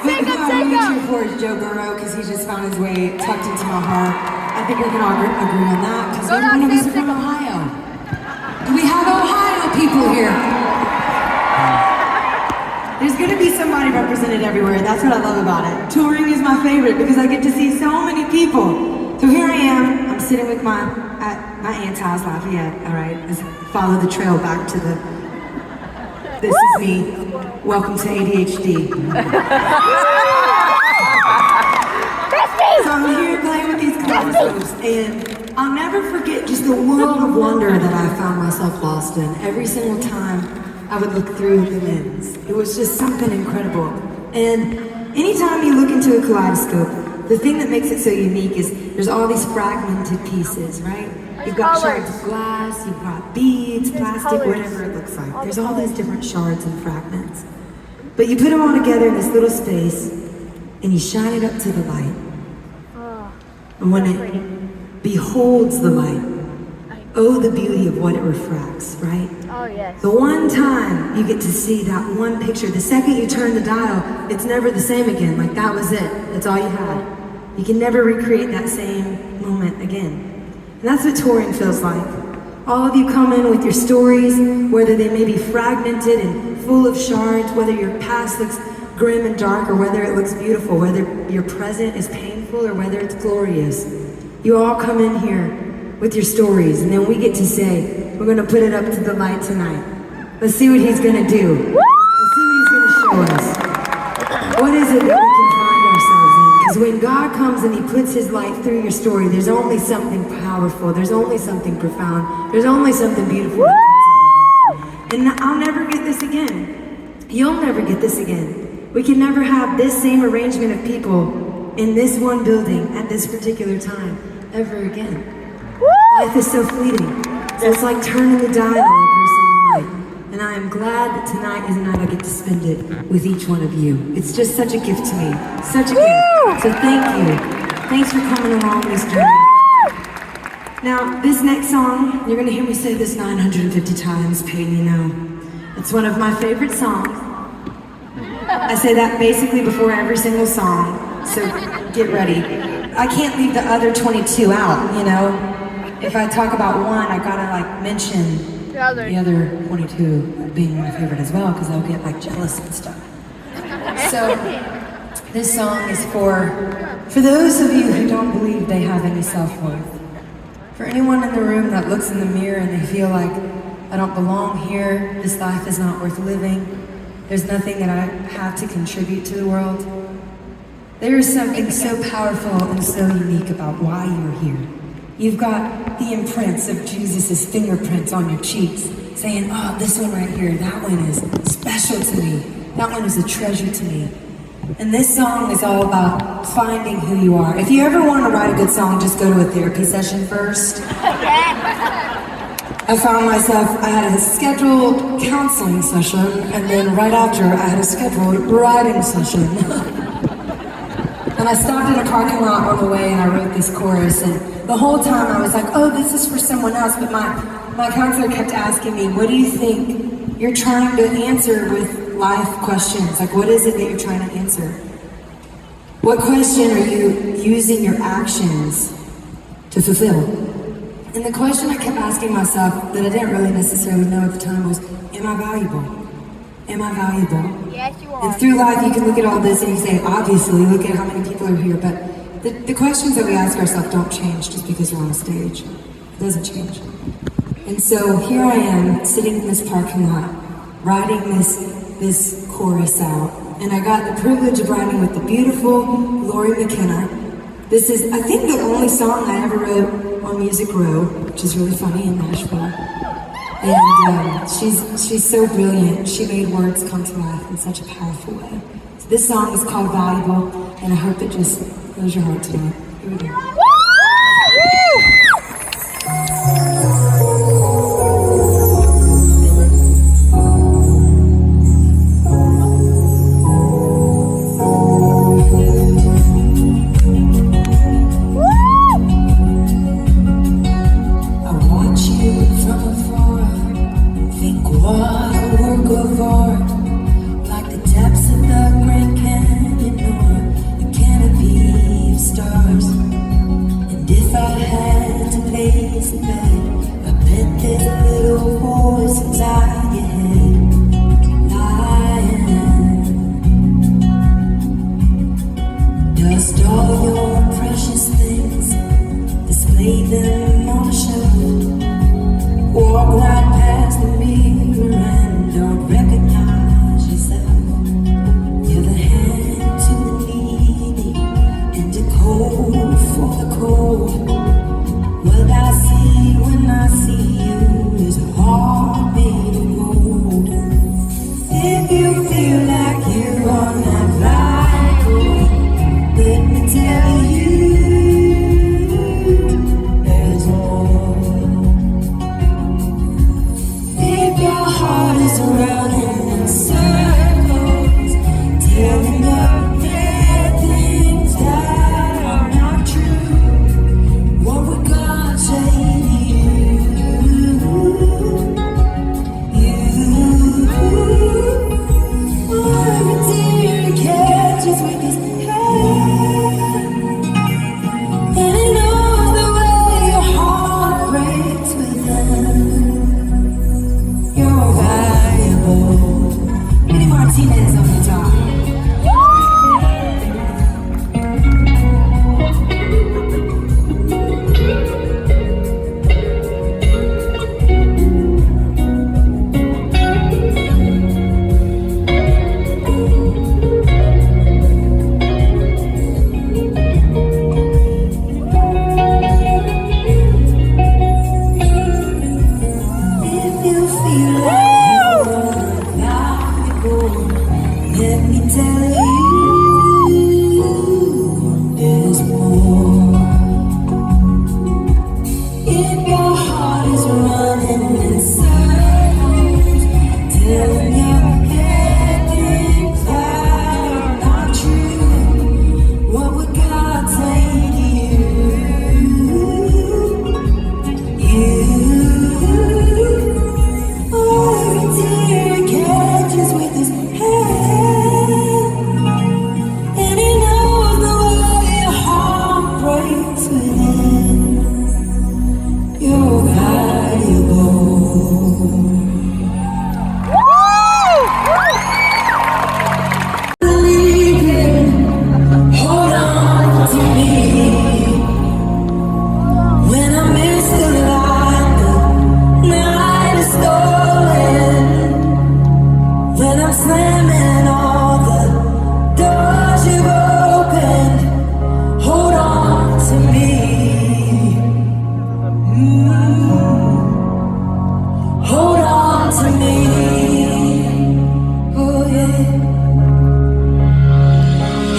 But who I really cheer for is Joe Burrow, because he just found his way tucked into my heart. I think we can all agree on that, because every one of us are from Ohio. Do we have Ohio people here? There's gonna be somebody represented everywhere. That's what I love about it. Touring is my favorite because I get to see so many people. So here I am. I'm sitting with my aunt's house, Lafayette. All right, let's follow the trail back to the. This is me. Welcome to ADHD. So I'm here playing with these kaleidoscopes, and I'll never forget just the world of wonder that I found myself lost in every single time I would look through the lens. It was just something incredible. And anytime you look into a kaleidoscope, the thing that makes it so unique is there's all these fragmented pieces, right? You've got shards of glass, you've got beads, plastic, whatever it looks like. There's all these different shards and fragments. But you put them all together in this little space, and you shine it up to the light. And when it beholds the light, oh, the beauty of what it refracts, right?
Oh, yes.
The one time you get to see that one picture, the second you turn the dial, it's never the same again. Like, that was it. That's all you had. You can never recreate that same moment again. And that's what touring feels like. All of you come in with your stories, whether they may be fragmented and full of shards, whether your past looks grim and dark, or whether it looks beautiful, whether your present is painful or whether it's glorious. You all come in here with your stories, and then we get to say, we're gonna put it up to the light tonight. Let's see what he's gonna do. Let's see what he's gonna show us. What is it that we can find ourselves in? Because when God comes and he puts his light through your story, there's only something powerful, there's only something profound, there's only something beautiful that comes out of it. And I'll never get this again. You'll never get this again. We can never have this same arrangement of people in this one building at this particular time ever again. Life is so fleeting. So it's like turning the dial every single night. And I am glad that tonight is a night I get to spend it with each one of you. It's just such a gift to me. Such a gift. So thank you. Thanks for coming along this journey. Now, this next song, you're gonna hear me say this 950 times, Peyton, you know. It's one of my favorite songs. I say that basically before every single song, so get ready. I can't leave the other 22 out, you know? If I talk about one, I gotta like mention the other 22 being my favorite as well, because they'll get like jealous and stuff. So, this song is for those of you who don't believe they have any self-worth. For anyone in the room that looks in the mirror and they feel like, I don't belong here, this life is not worth living, there's nothing that I have to contribute to the world. There is something so powerful and so unique about why you're here. You've got the imprints of Jesus' fingerprints on your cheeks, saying, oh, this one right here, that one is special to me. That one is a treasure to me. And this song is all about finding who you are. If you ever want to write a good song, just go to a therapy session first. I found myself, I had a scheduled counseling session, and then right after, I had a scheduled writing session. And I stopped in a parking lot on the way, and I wrote this chorus, and the whole time I was like, oh, this is for someone else, but my counselor kept asking me, what do you think you're trying to answer with life questions? Like, what is it that you're trying to answer? What question are you using your actions to fulfill? And the question I kept asking myself that I didn't really necessarily know at the time was, am I valuable? Am I valuable?
Yes, you are.
And through life, you can look at all this and you say, obviously, look at how many people are here. But the questions that we ask ourselves don't change just because we're on a stage. It doesn't change. And so here I am, sitting in this parking lot, writing this chorus out. And I got the privilege of writing with the beautiful Lauren McKenna. This is, I think, the only song I ever wrote on Music Row, which is really funny in Nashville. And she's so brilliant. She made words come to life in such a powerful way. So this song is called Valuable, and I hope it just fills your heart tonight. Here we go. From Martinez on the top.
If you feel like you're valuable, let me tell you, there's more. If your heart is running in circles, telling your head things that are not true, what would God say to you? Oh, dear, catches with his hand, and he knows the way your heart breaks within. You're valuable. Believe it, hold on to me. When I miss the light, the night is stolen. When I'm slamming all the doors you've opened, hold on to me. Hold on to me. Oh yeah.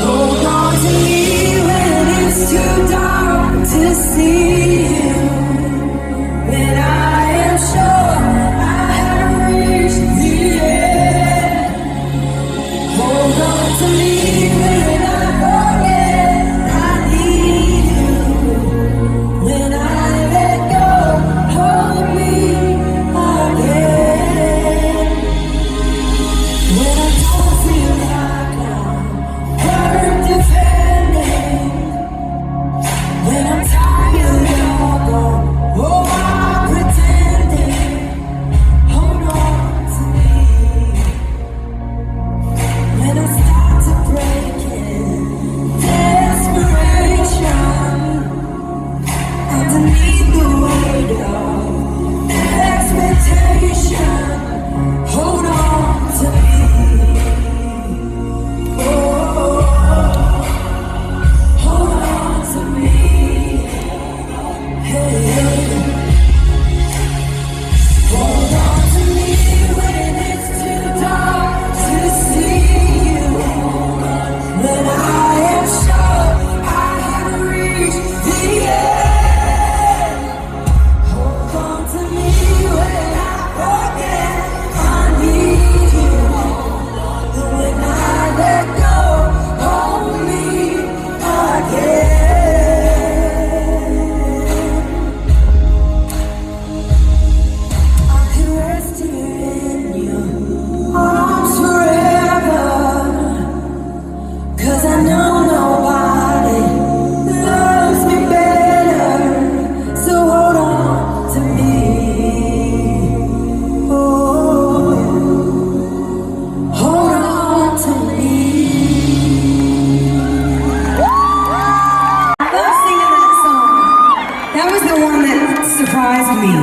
Hold on to me when it's too dark to see you. When I am sure I have reached the end. Hold on to me when I forget I need you. When I let go, hold me again. When I don't feel like I'm worth defending. When I'm tired of all my pretending. Hold on to me. When I start to break in desperation, underneath the weight of expectation, hold on to me. Oh, hold on to me. Hey, hey. Hold on to me when it's too dark to see you. When I am sure I have reached the end. Hold on to me when I forget I need you. And when I let go, hold me again. I could rest here in your arms forever. 'Cause I know nobody loves me better. So hold on to me. Oh, hold on to me.
I love singing that song. That was the one that surprised me.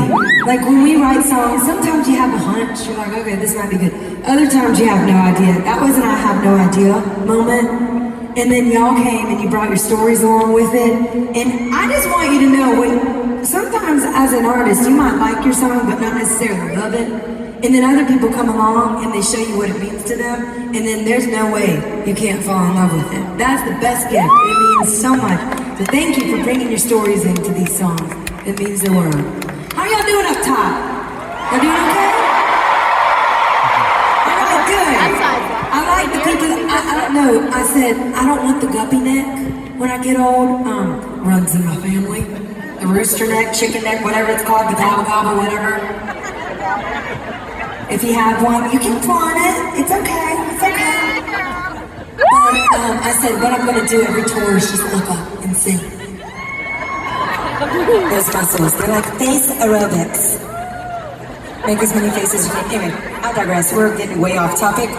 Like when we write songs, sometimes you have a hunch. You're like, okay, this might be good. Other times you have no idea. That was an I have no idea moment. And then y'all came and you brought your stories along with it. And I just want you to know, when sometimes as an artist, you might like your song, but not necessarily love it. And then other people come along and they show you what it means to them. And then there's no way you can't fall in love with it. That's the best gift. It means so much. So thank you for bringing your stories into these songs. It means the world. How y'all doing up top? Y'all doing okay? All right, good. I like the people. I don't know. I said I don't want the guppy neck when I get old. Runs in my family. The rooster neck, chicken neck, whatever it's called, the gobble gobble, whatever. If you have one, you can flaunt it. It's okay. It's okay. But I said what I'm going to do every tour is just look up and sing. Those muscles, they're like face aerobics. Make as many faces as you can. Anyway, I digress. We're getting way off topic.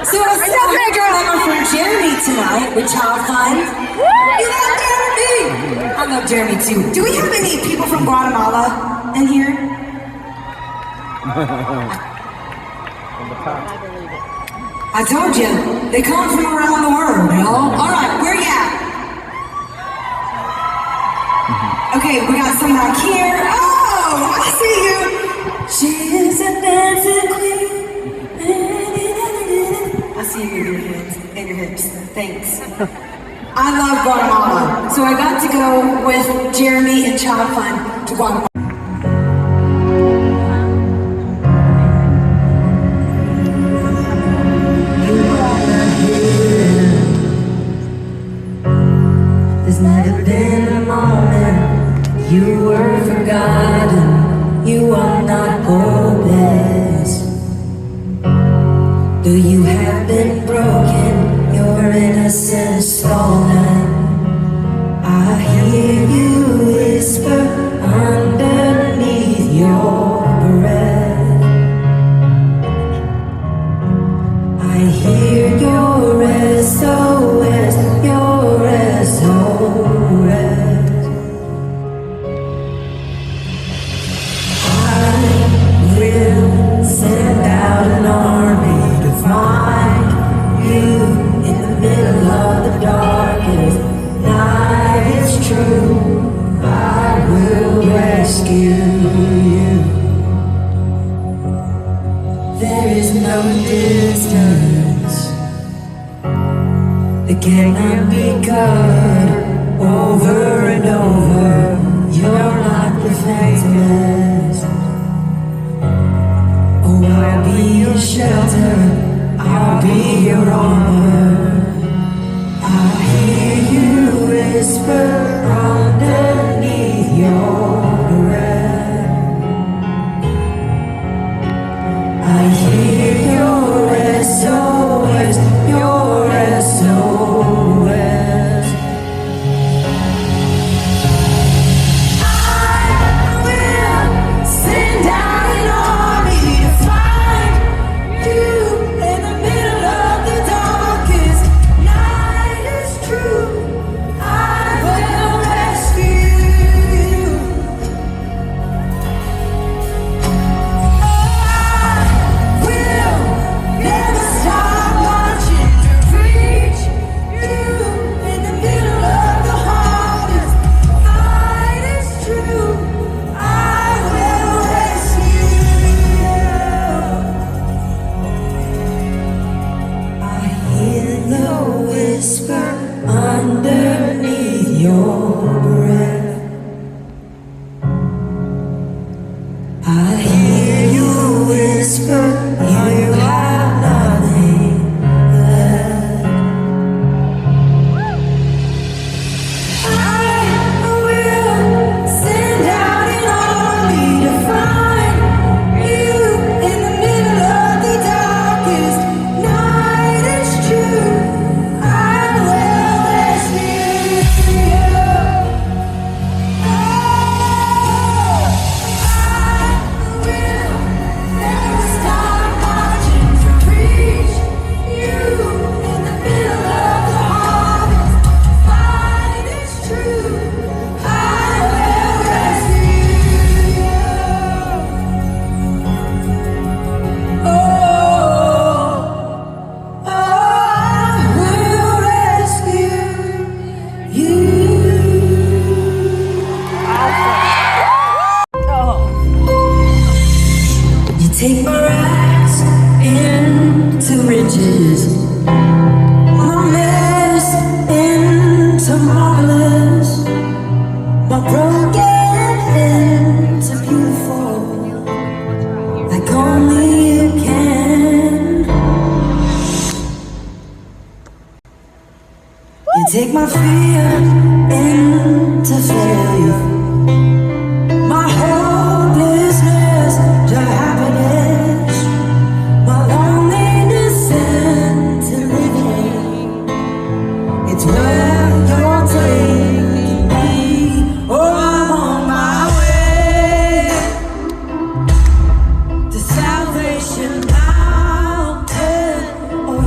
So I said I'm gonna go with my friend Jeremy tonight with Child Fun. You love Jeremy! I love Jeremy too. Do we have any people from Guatemala in here? I told you, they come from around the world, y'all. Alright, where you at? Okay, we got some back here. Oh, I see you. She is a dancing queen. I see you moving your hands and your hips. Thanks. I love Guatemala, so I got to go with Jeremy and Child Fun to Guatemala.
There's never been a moment you were forgotten. You are not hopeless. Though you have been broken, your innocence stolen. I hear you whisper underneath your breath. I hear your SOS, your SOS. I will send out an army to find you in the middle of the darkest night. It's true, I will rescue you. There is no distance that cannot be covered over and over. You're not defenseless. Oh, I'll be your shelter, I'll be your armor. I hear you whisper underneath your breath. I hear your SOS, your SOS. I will send out an army to find you in the middle of the darkest night. It's true, I will rescue you. I will never stop marching to reach you in the middle of the hardest night. It's true, I will rescue you. I hear the whisper underneath your breath. I hear you whisper, you have nothing left. I will send out an army to find you in the middle of the darkest night. It's true, I will rescue you. I will never stop marching to reach you in the middle of the hardest fight. It's true, I will rescue you. Oh, I will rescue you. You take my rags into riches, my mess into marvelous, my broken into beautiful, like only you can. You take my fear into failure, my hopelessness to happiness, my loneliness into living. It's where you're taking me. Oh, I'm on my way to Salvation Mountain. Oh,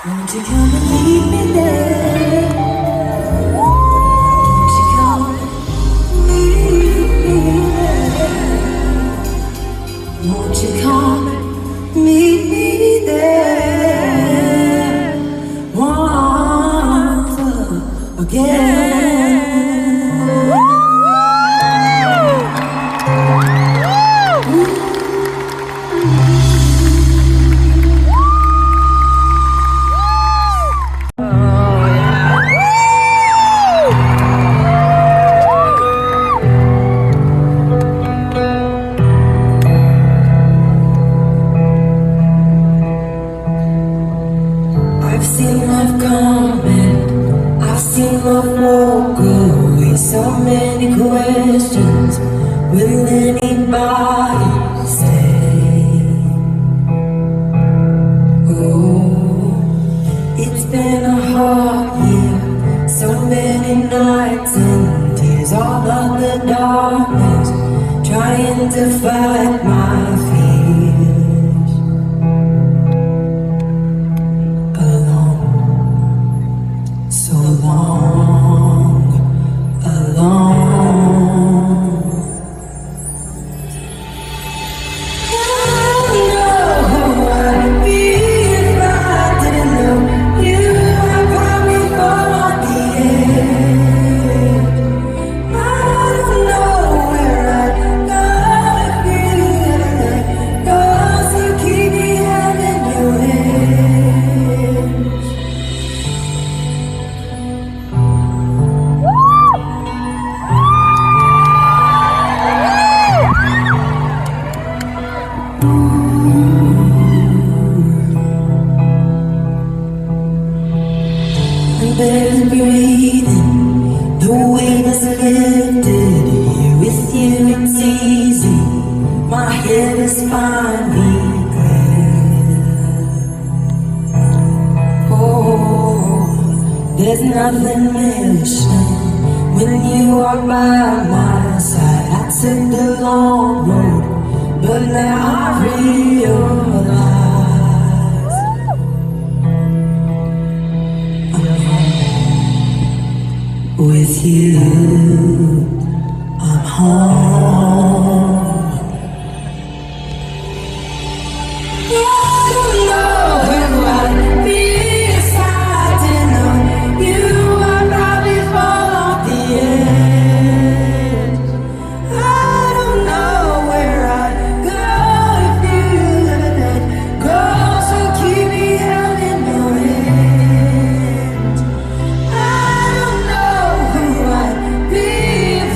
Won't you come and meet me there? Won't you come and meet me there? Won't you come and meet me there? Once again. I've seen love coming, I've seen love walk away. So many questions, will anybody stay? Oh, it's been a hard year, so many nights and tears, all of the darkness, trying to fight my fears. So long, alone. I don't know who I'd be if I didn't know you. I probably fall on the edge. I don't know where I'd go if you hadn't let go. So keep me having your hands. There's breathing, the weight is lifted. Here with you it's easy, my head is finally clear. Oh, there's nothing missing when you are by my side. I took the long road, but now I realize with you, I'm home. I don't know where I'd be if I didn't know you. I'd probably fall off the edge. I don't know where I'd go if you let go. So keep me held in your hands. I don't know who I'd be if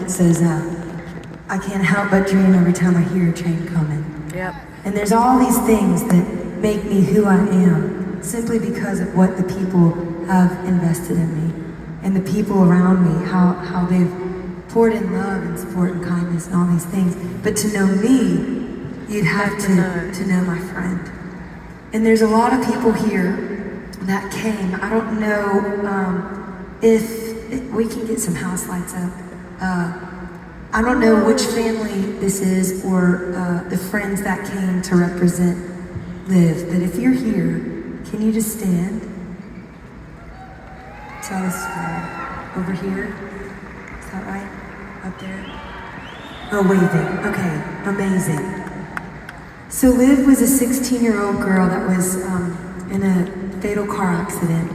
that says, I can't help but dream every time I hear a train coming.
Yep.
And there's all these things that make me who I am simply because of what the people have invested in me and the people around me, how they've poured in love and support and kindness and all these things. But to know me, you'd have to know my friend. And there's a lot of people here that came. I don't know if we can get some house lights up. I don't know which family this is or the friends that came to represent Live, but if you're here, can you just stand? Tell us over here. Is that right? Up there? Oh, waving. Okay, amazing. So Liv was a 16-year-old girl that was in a fatal car accident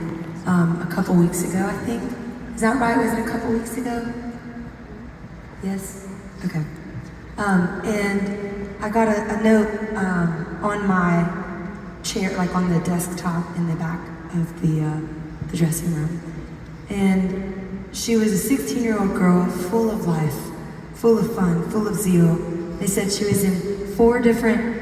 a couple weeks ago, I think. Is that right? Was it a couple weeks ago? Yes? Okay. And I got a note on my chair, like on the desktop in the back of the dressing room. And she was a 16-year-old girl full of life, full of fun, full of zeal. They said she was in 4 different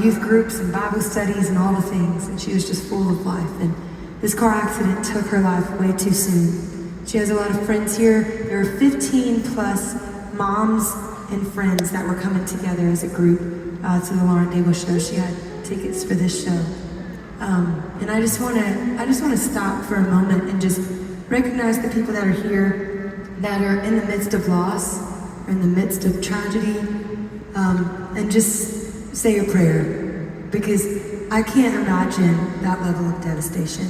youth groups and Bible studies and all the things, and she was just full of life. And this car accident took her life way too soon. She has a lot of friends here. There were 15 plus moms and friends that were coming together as a group to the Lauren Daigle show. She had tickets for this show. And I just want to stop for a moment and just recognize the people that are here that are in the midst of loss, or in the midst of tragedy, and just say a prayer, because I can't imagine that level of devastation.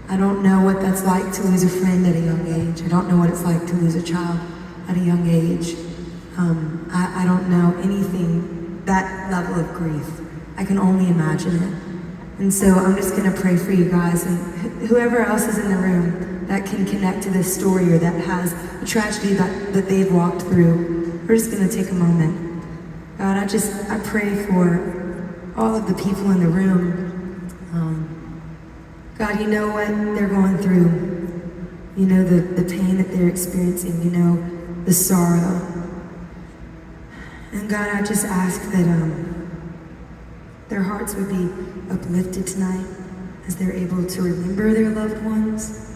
I don't know what that's like to lose a friend at a young age. I don't know what it's like to lose a child at a young age. I don't know anything, that level of grief. I can only imagine it. And so I'm just gonna pray for you guys, and whoever else is in the room that can connect to this story or that has a tragedy that they've walked through, we're just gonna take a moment. God, I pray for all of the people in the room. God, you know what they're going through. You know the pain that they're experiencing. You know the sorrow. And God, I just ask that their hearts would be uplifted tonight as they're able to remember their loved ones,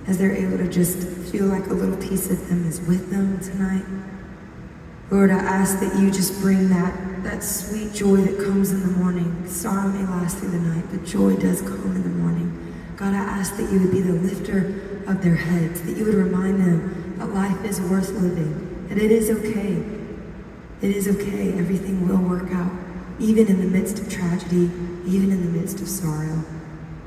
as they're able to just feel like a little piece of them is with them tonight. Lord, I ask that you just bring that sweet joy that comes in the morning. Sorrow may last through the night, but joy does come in the morning. God, I ask that you would be the lifter of their heads, that you would remind them that life is worth living, that it is okay. It is okay. Everything will work out, even in the midst of tragedy, even in the midst of sorrow.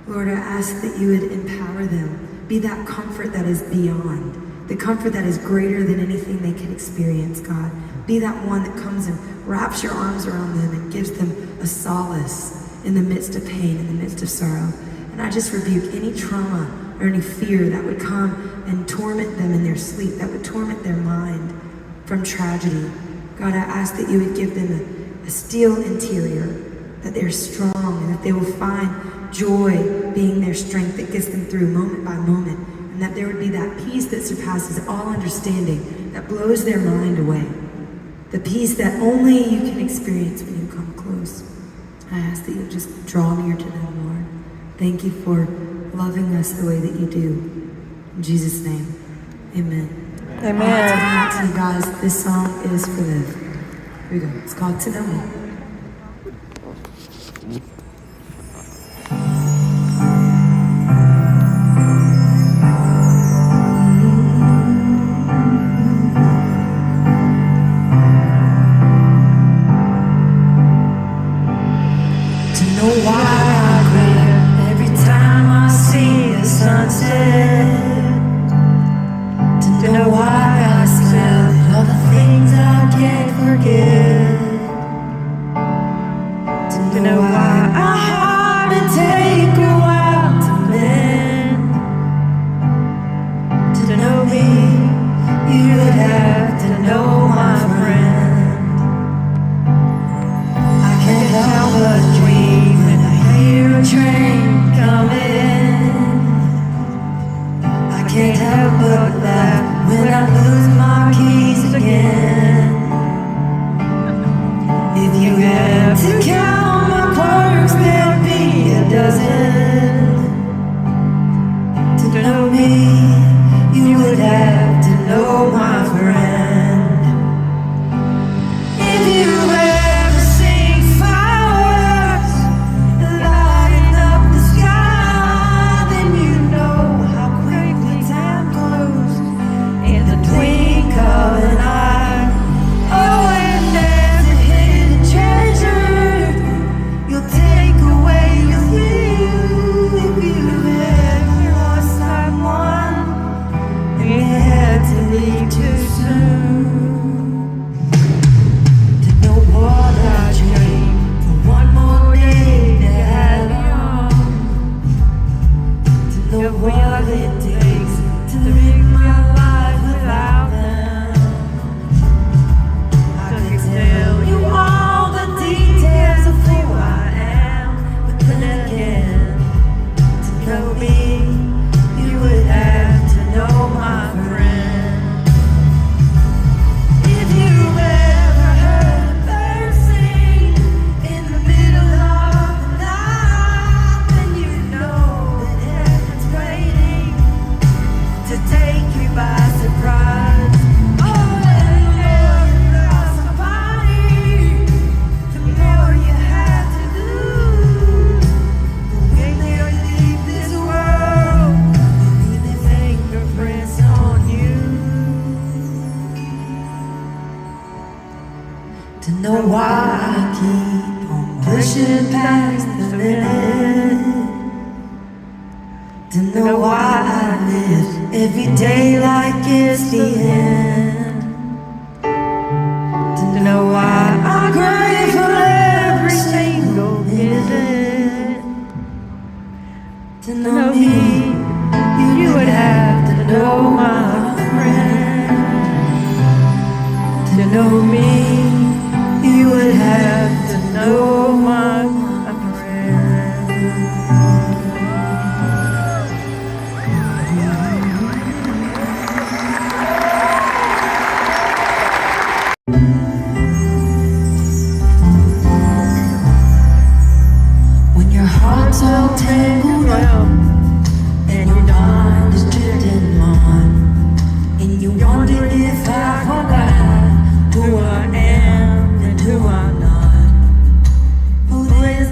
Lord, I ask that you would empower them, be that comfort that is beyond, the comfort that is greater than anything they can experience, God. Be that one that comes and wraps your arms around them and gives them a solace in the midst of pain, in the midst of sorrow. And I just rebuke any trauma or any fear that would come and torment them in their sleep, that would torment their mind from tragedy. God, I ask that you would give them a steel interior, that they're strong and that they will find joy being their strength that gets them through moment by moment, and that there would be that peace that surpasses all understanding, that blows their mind away. The peace that only you can experience when you come close. I ask that you just draw near to them, Lord. Thank you for loving us the way that you do. In Jesus' name, amen.
Amen.
To you guys, this song is for Liv. Here we go. It's called To Know Me.
Why I smell all the things I can't forget. again. If you had to count my quirks, there'd be a dozen. To know me, you would have to know my friend. If you ever seen fireworks lighting up the sky, then you know how quickly time goes in the blink of an eye. Oh, and there's a hidden treasure you'll take away with you if you've ever lost someone and you had to leave too soon. To know what I dream for one more day to have young. To know what it takes to live my life without them. I could tell you all the details of who I am, but then again, to know me, you would have to know my friend. If you've ever heard a bird sing in the middle of the night, then you know that heaven's waiting to take you by surprise. Oh, and the more you lost somebody, the more you have to lose. But when they leave this world, they leave their fingerprints on you. To know why I keep on pushing past the limit. To know why I live every day like it's the end. To know why I crave for every single visit. To know me, you would have to know my friend. To know me, you would have to know my friend. When your heart's all tangled up and your mind is drifting on, and you wonder if I forgot who I am and who I'm not. Who is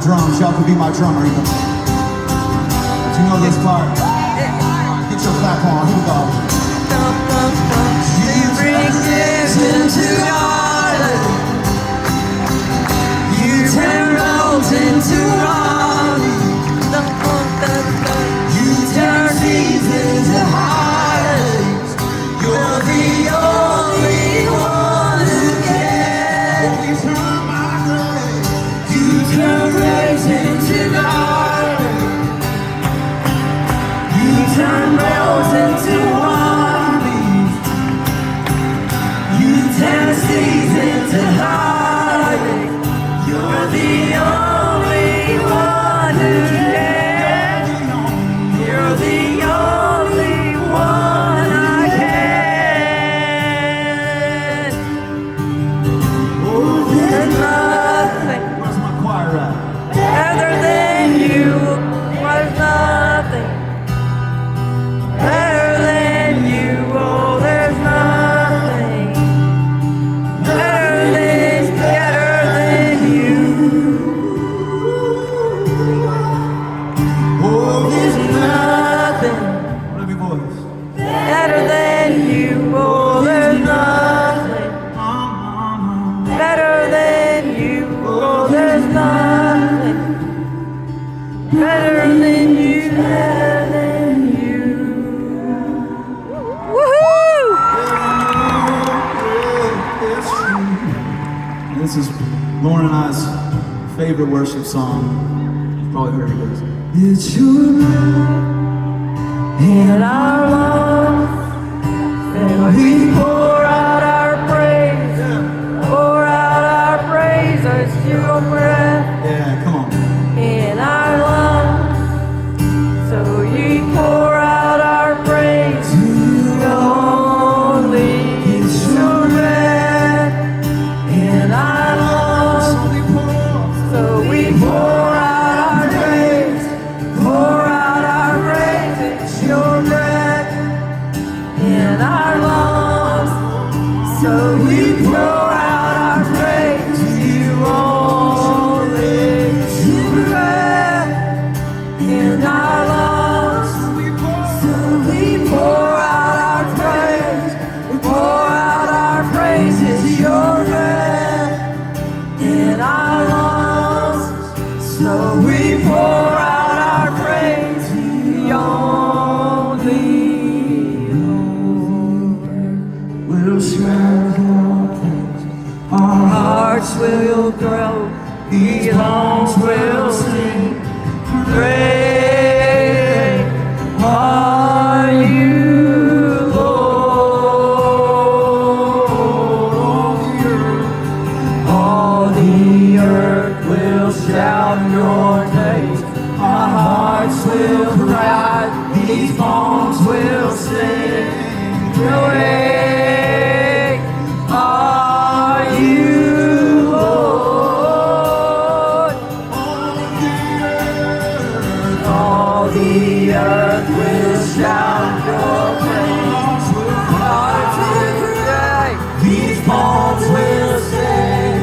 drums. Y'all could be my drummer even. But you know this part. Get your clap on. Here we go. You bring this into order. You turn roads into harmony. You turn seas into heartaches. You're the only one who can. You turn my grace. You turn grace into garden. You turn bells into harmonies. You turn seas into heartaches. You're the only one who can. You're the only one I can. Oh, there's nothing. Where's my choir at? Better than you. Was nothing. Better than you. Oh, there's nothing. Better than you. Oh, there's nothing. What are your voice? Better than you. Oh, there's nothing. Better than you. Oh, there's nothing. Better than you. Better than you.
Woohoo!
This is Lauren and I's favorite worship song. You've probably heard it. It's your love and our love, and we pour out our praise, pour out our praise. It's your breath. Yeah, come on. In our lungs, so we pour out our praise to you only. It's your breath in our lungs, so we pour out our praise, pour out our praise. It's your breath in our lungs, so we pour out our praise to you only. It's your breath in our lungs, so we pour out our praise, we pour out our praise. It's your breath in our lungs, so we pour out our praise to you only. We'll strive all things, our hearts will grow, these lungs will sing. Great are you, Lord. All the earth will shout your name. Our hearts will cry, these songs will sing. Great are you, Lord. All the earth will shout your praise. Hearts will cry, these palms will sing.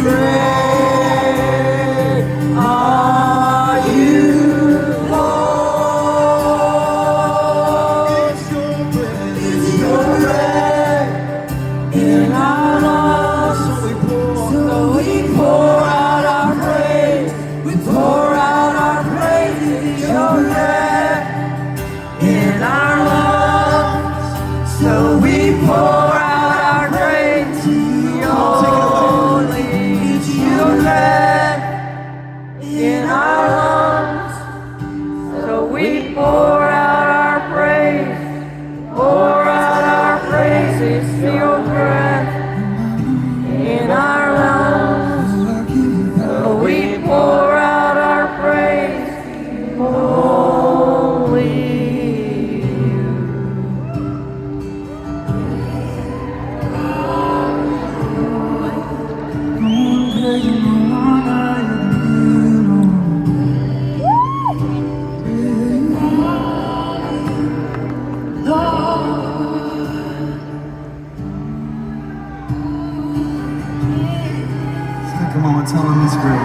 Great are you, Lord. It's your breath in our lungs, so we pour out our praise. We pour out our praise. It's your breath in our lungs, so we pour out our praise to you only. It's your breath in our lungs, so we pour out our praise, pour out our praise. It's your breath in our lungs, so we pour out our praise only. Come on, tell him he's great.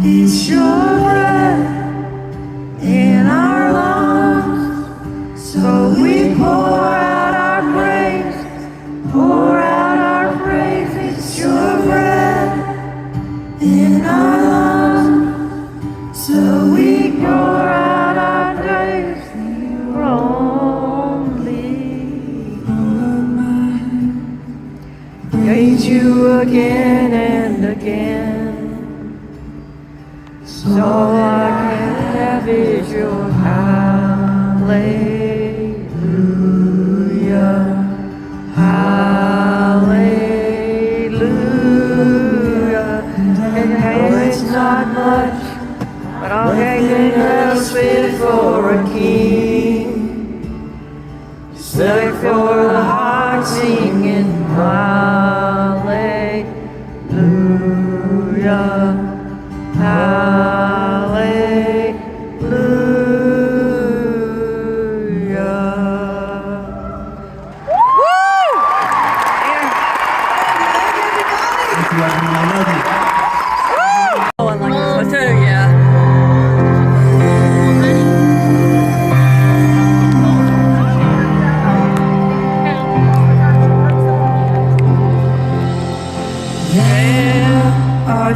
It's your breath in our lungs, so we pour out our praise, pour out our praise. It's your breath in our lungs, so we pour out our praise. You're only praise you again and again. So all I can have is your hallelujah, hallelujah. And hey, it's not much, but I'll hang it else fit for a king. Stuck for the heart singing hallelujah.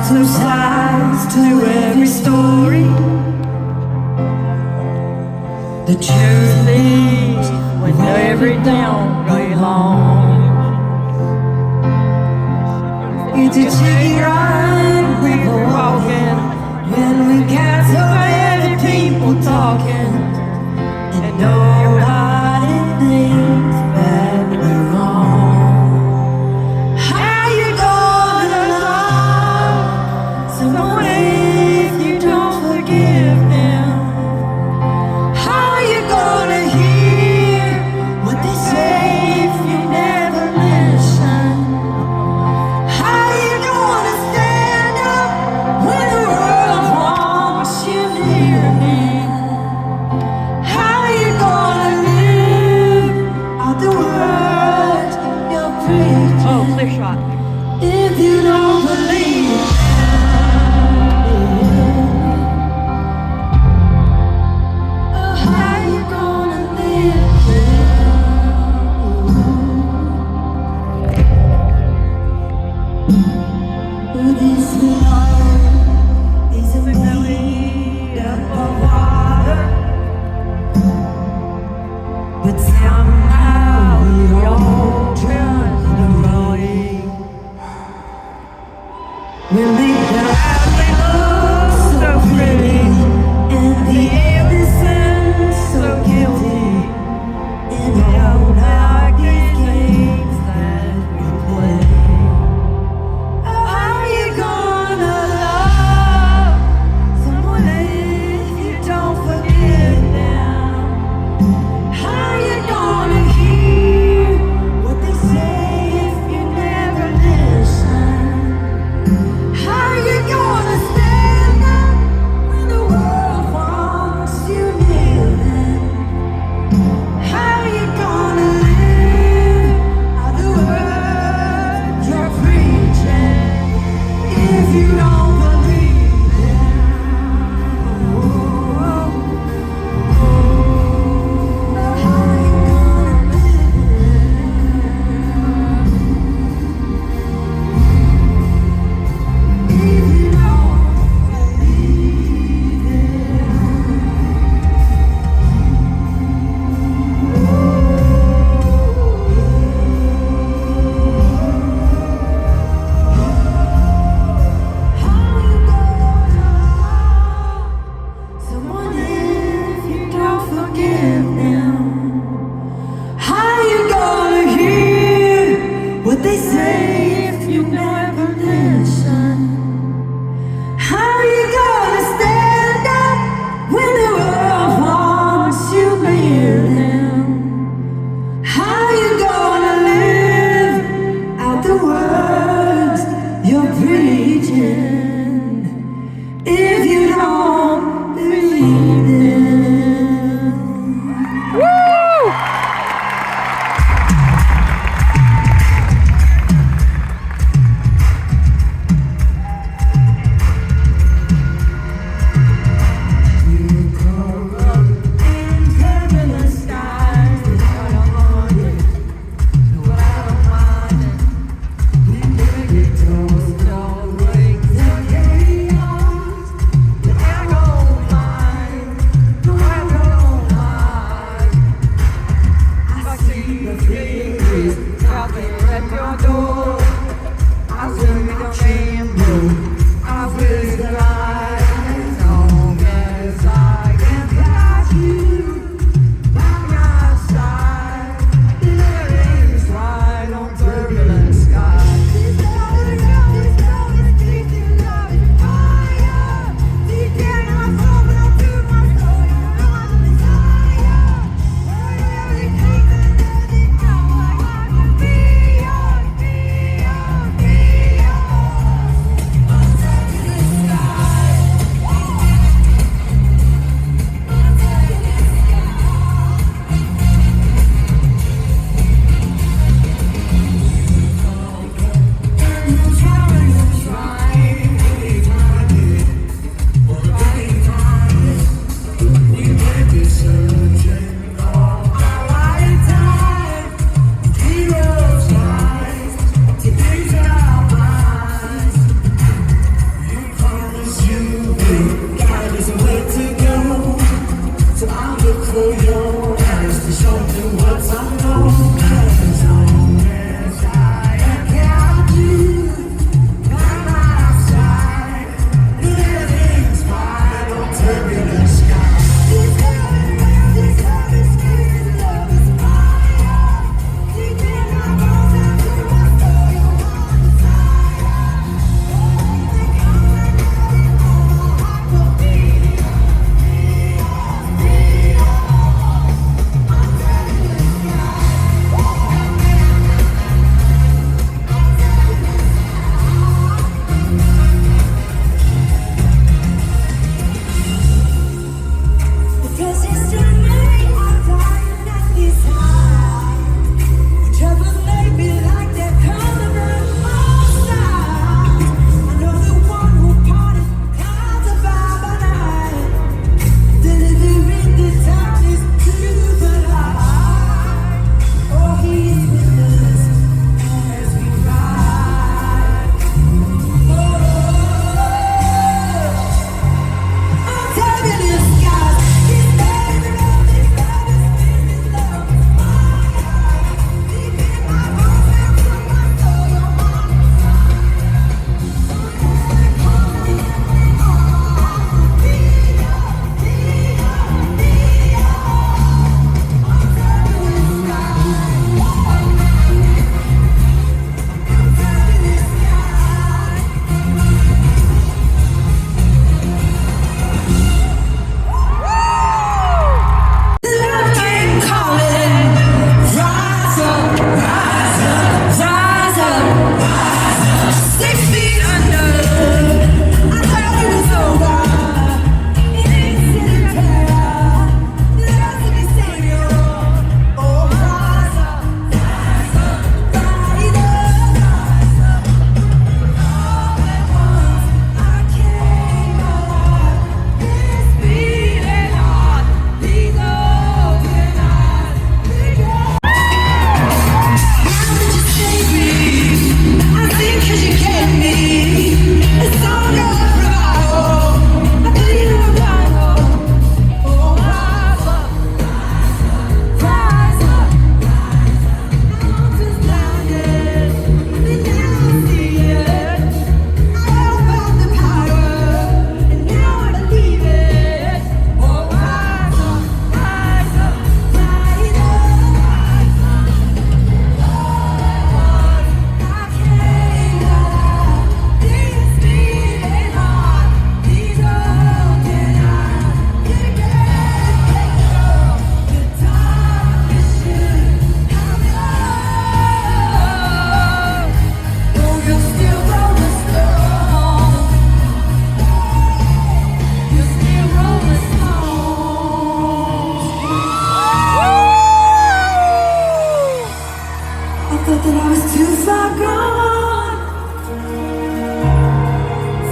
Two sides to every story. The truth is, when every don't go long, it's a chicken ride we were walking when we got so many people talking, and nobody thinks that we're wrong. How you gonna love someone if you don't forgive them? How you gonna hear what they say if you never listen? How you gonna stand up when the world wants you near me? How you gonna live out the words you're preaching?
Oh, clear shot.
If you don't believe. How you gonna live this love isn't made up of water, but somehow we all trust the right. We make the happy look so pretty, and the innocent so guilty, in all our games that we play. How you gonna love someone if you don't forgive them? How you gonna hear what they say if you never listen? How you gonna stand up when the world wants you kneeling? How you gonna live out the words you're preaching if you don't believe them? How you gonna live if you don't believe someone if you don't forgive them? How you gonna hear what they say if you never listen? How you gonna stand up when the world wants you near them? How you gonna live out the words you're preaching if you don't believe them?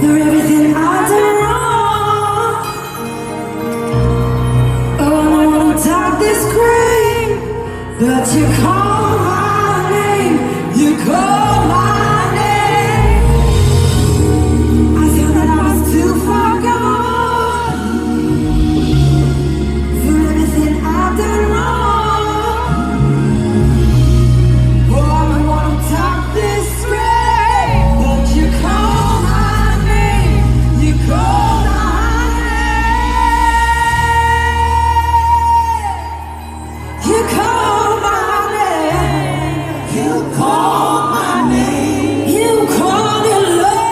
for everything I've done wrong. Oh, I don't wanna talk this great, but you call my name, you call my name. I thought that I was too far gone for everything I've done wrong. Oh, I don't wanna talk this great, but you call my name, you call my name, you call my name, you call my name, you call it love.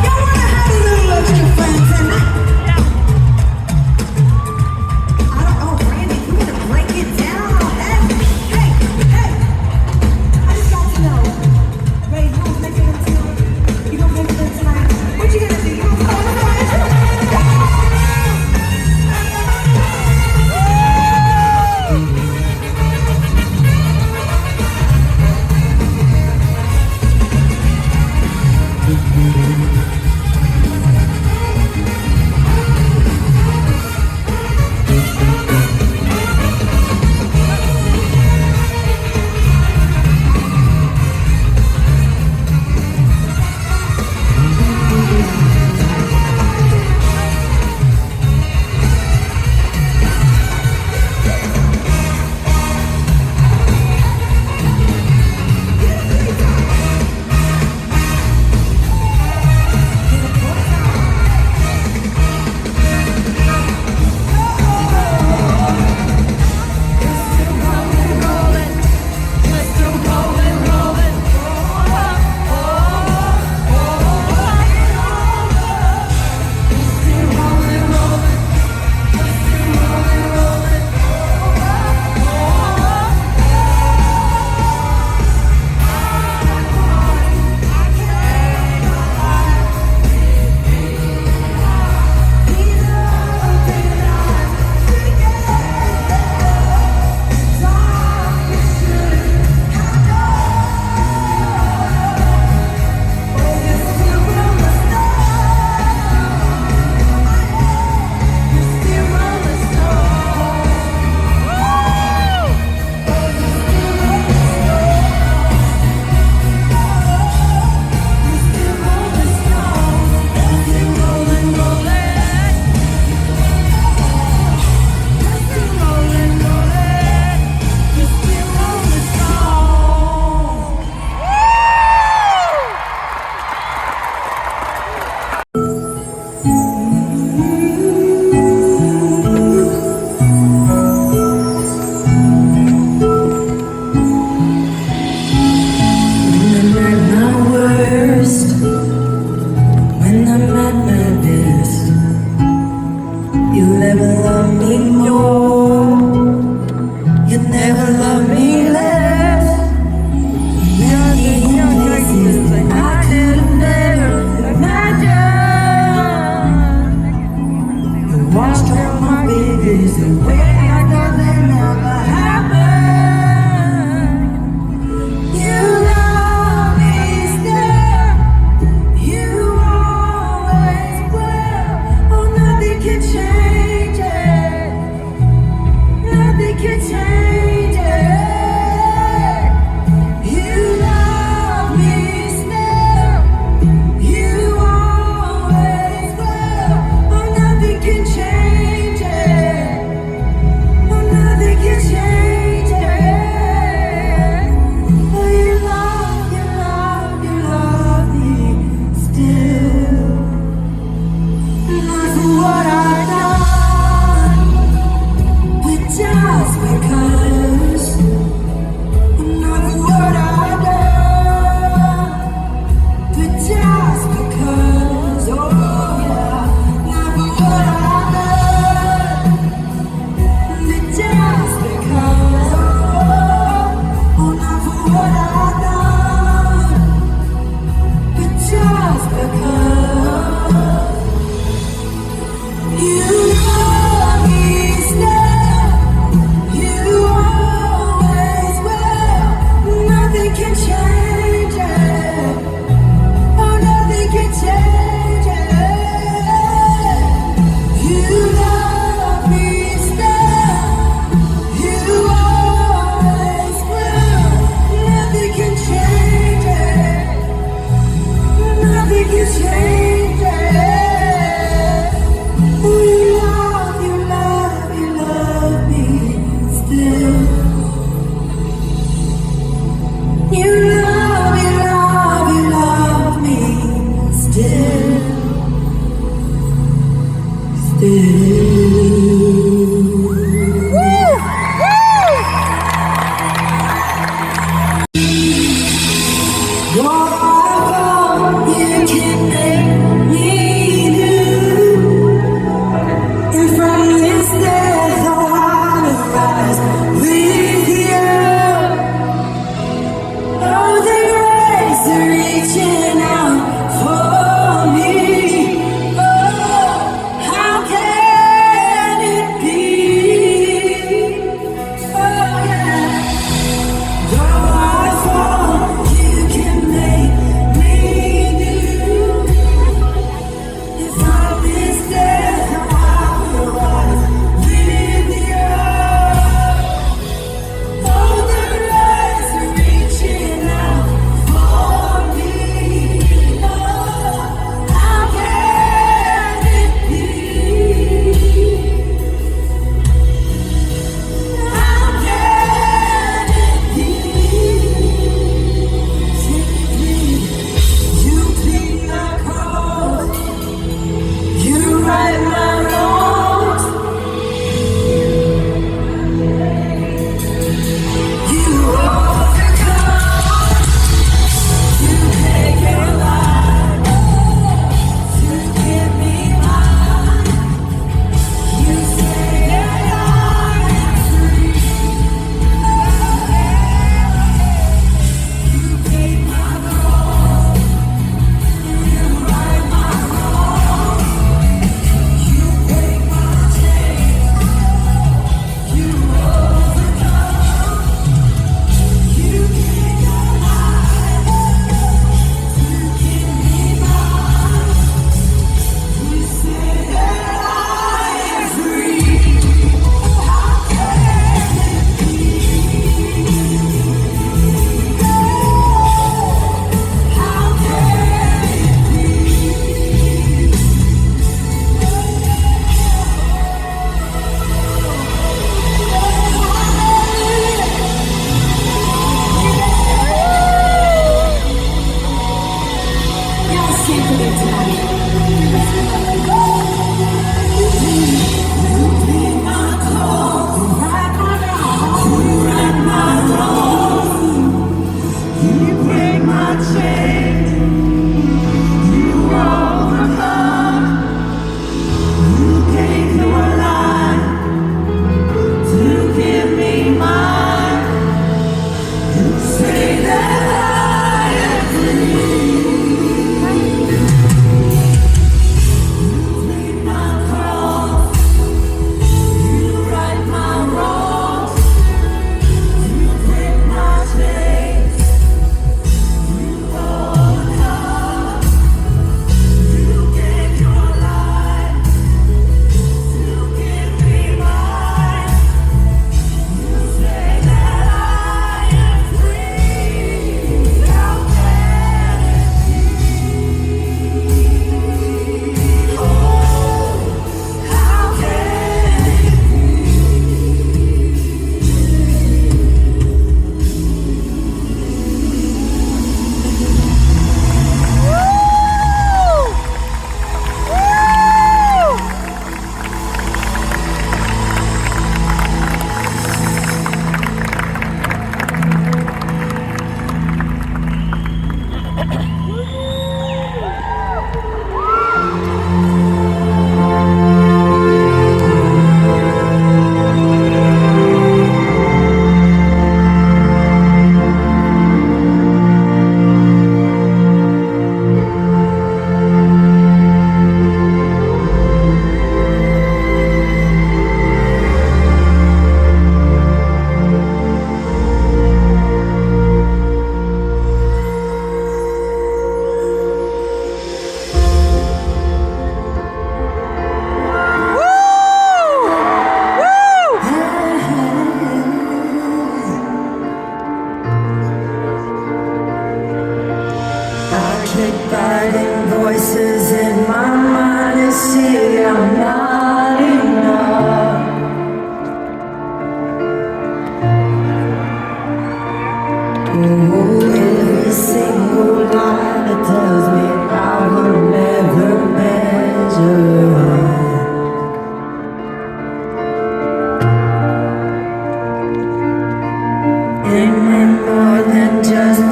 Y'all wanna have a little extra fun tonight? I don't know, Randy, you gonna break it down? Hey, hey, hey. I just got to know. Ray, you gonna make it until you gonna make it in tonight? What you gonna do? You gonna call it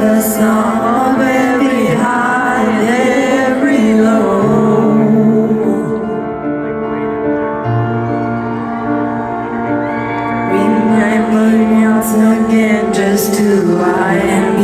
the somewhere behind every low. Remembering once again just who I am.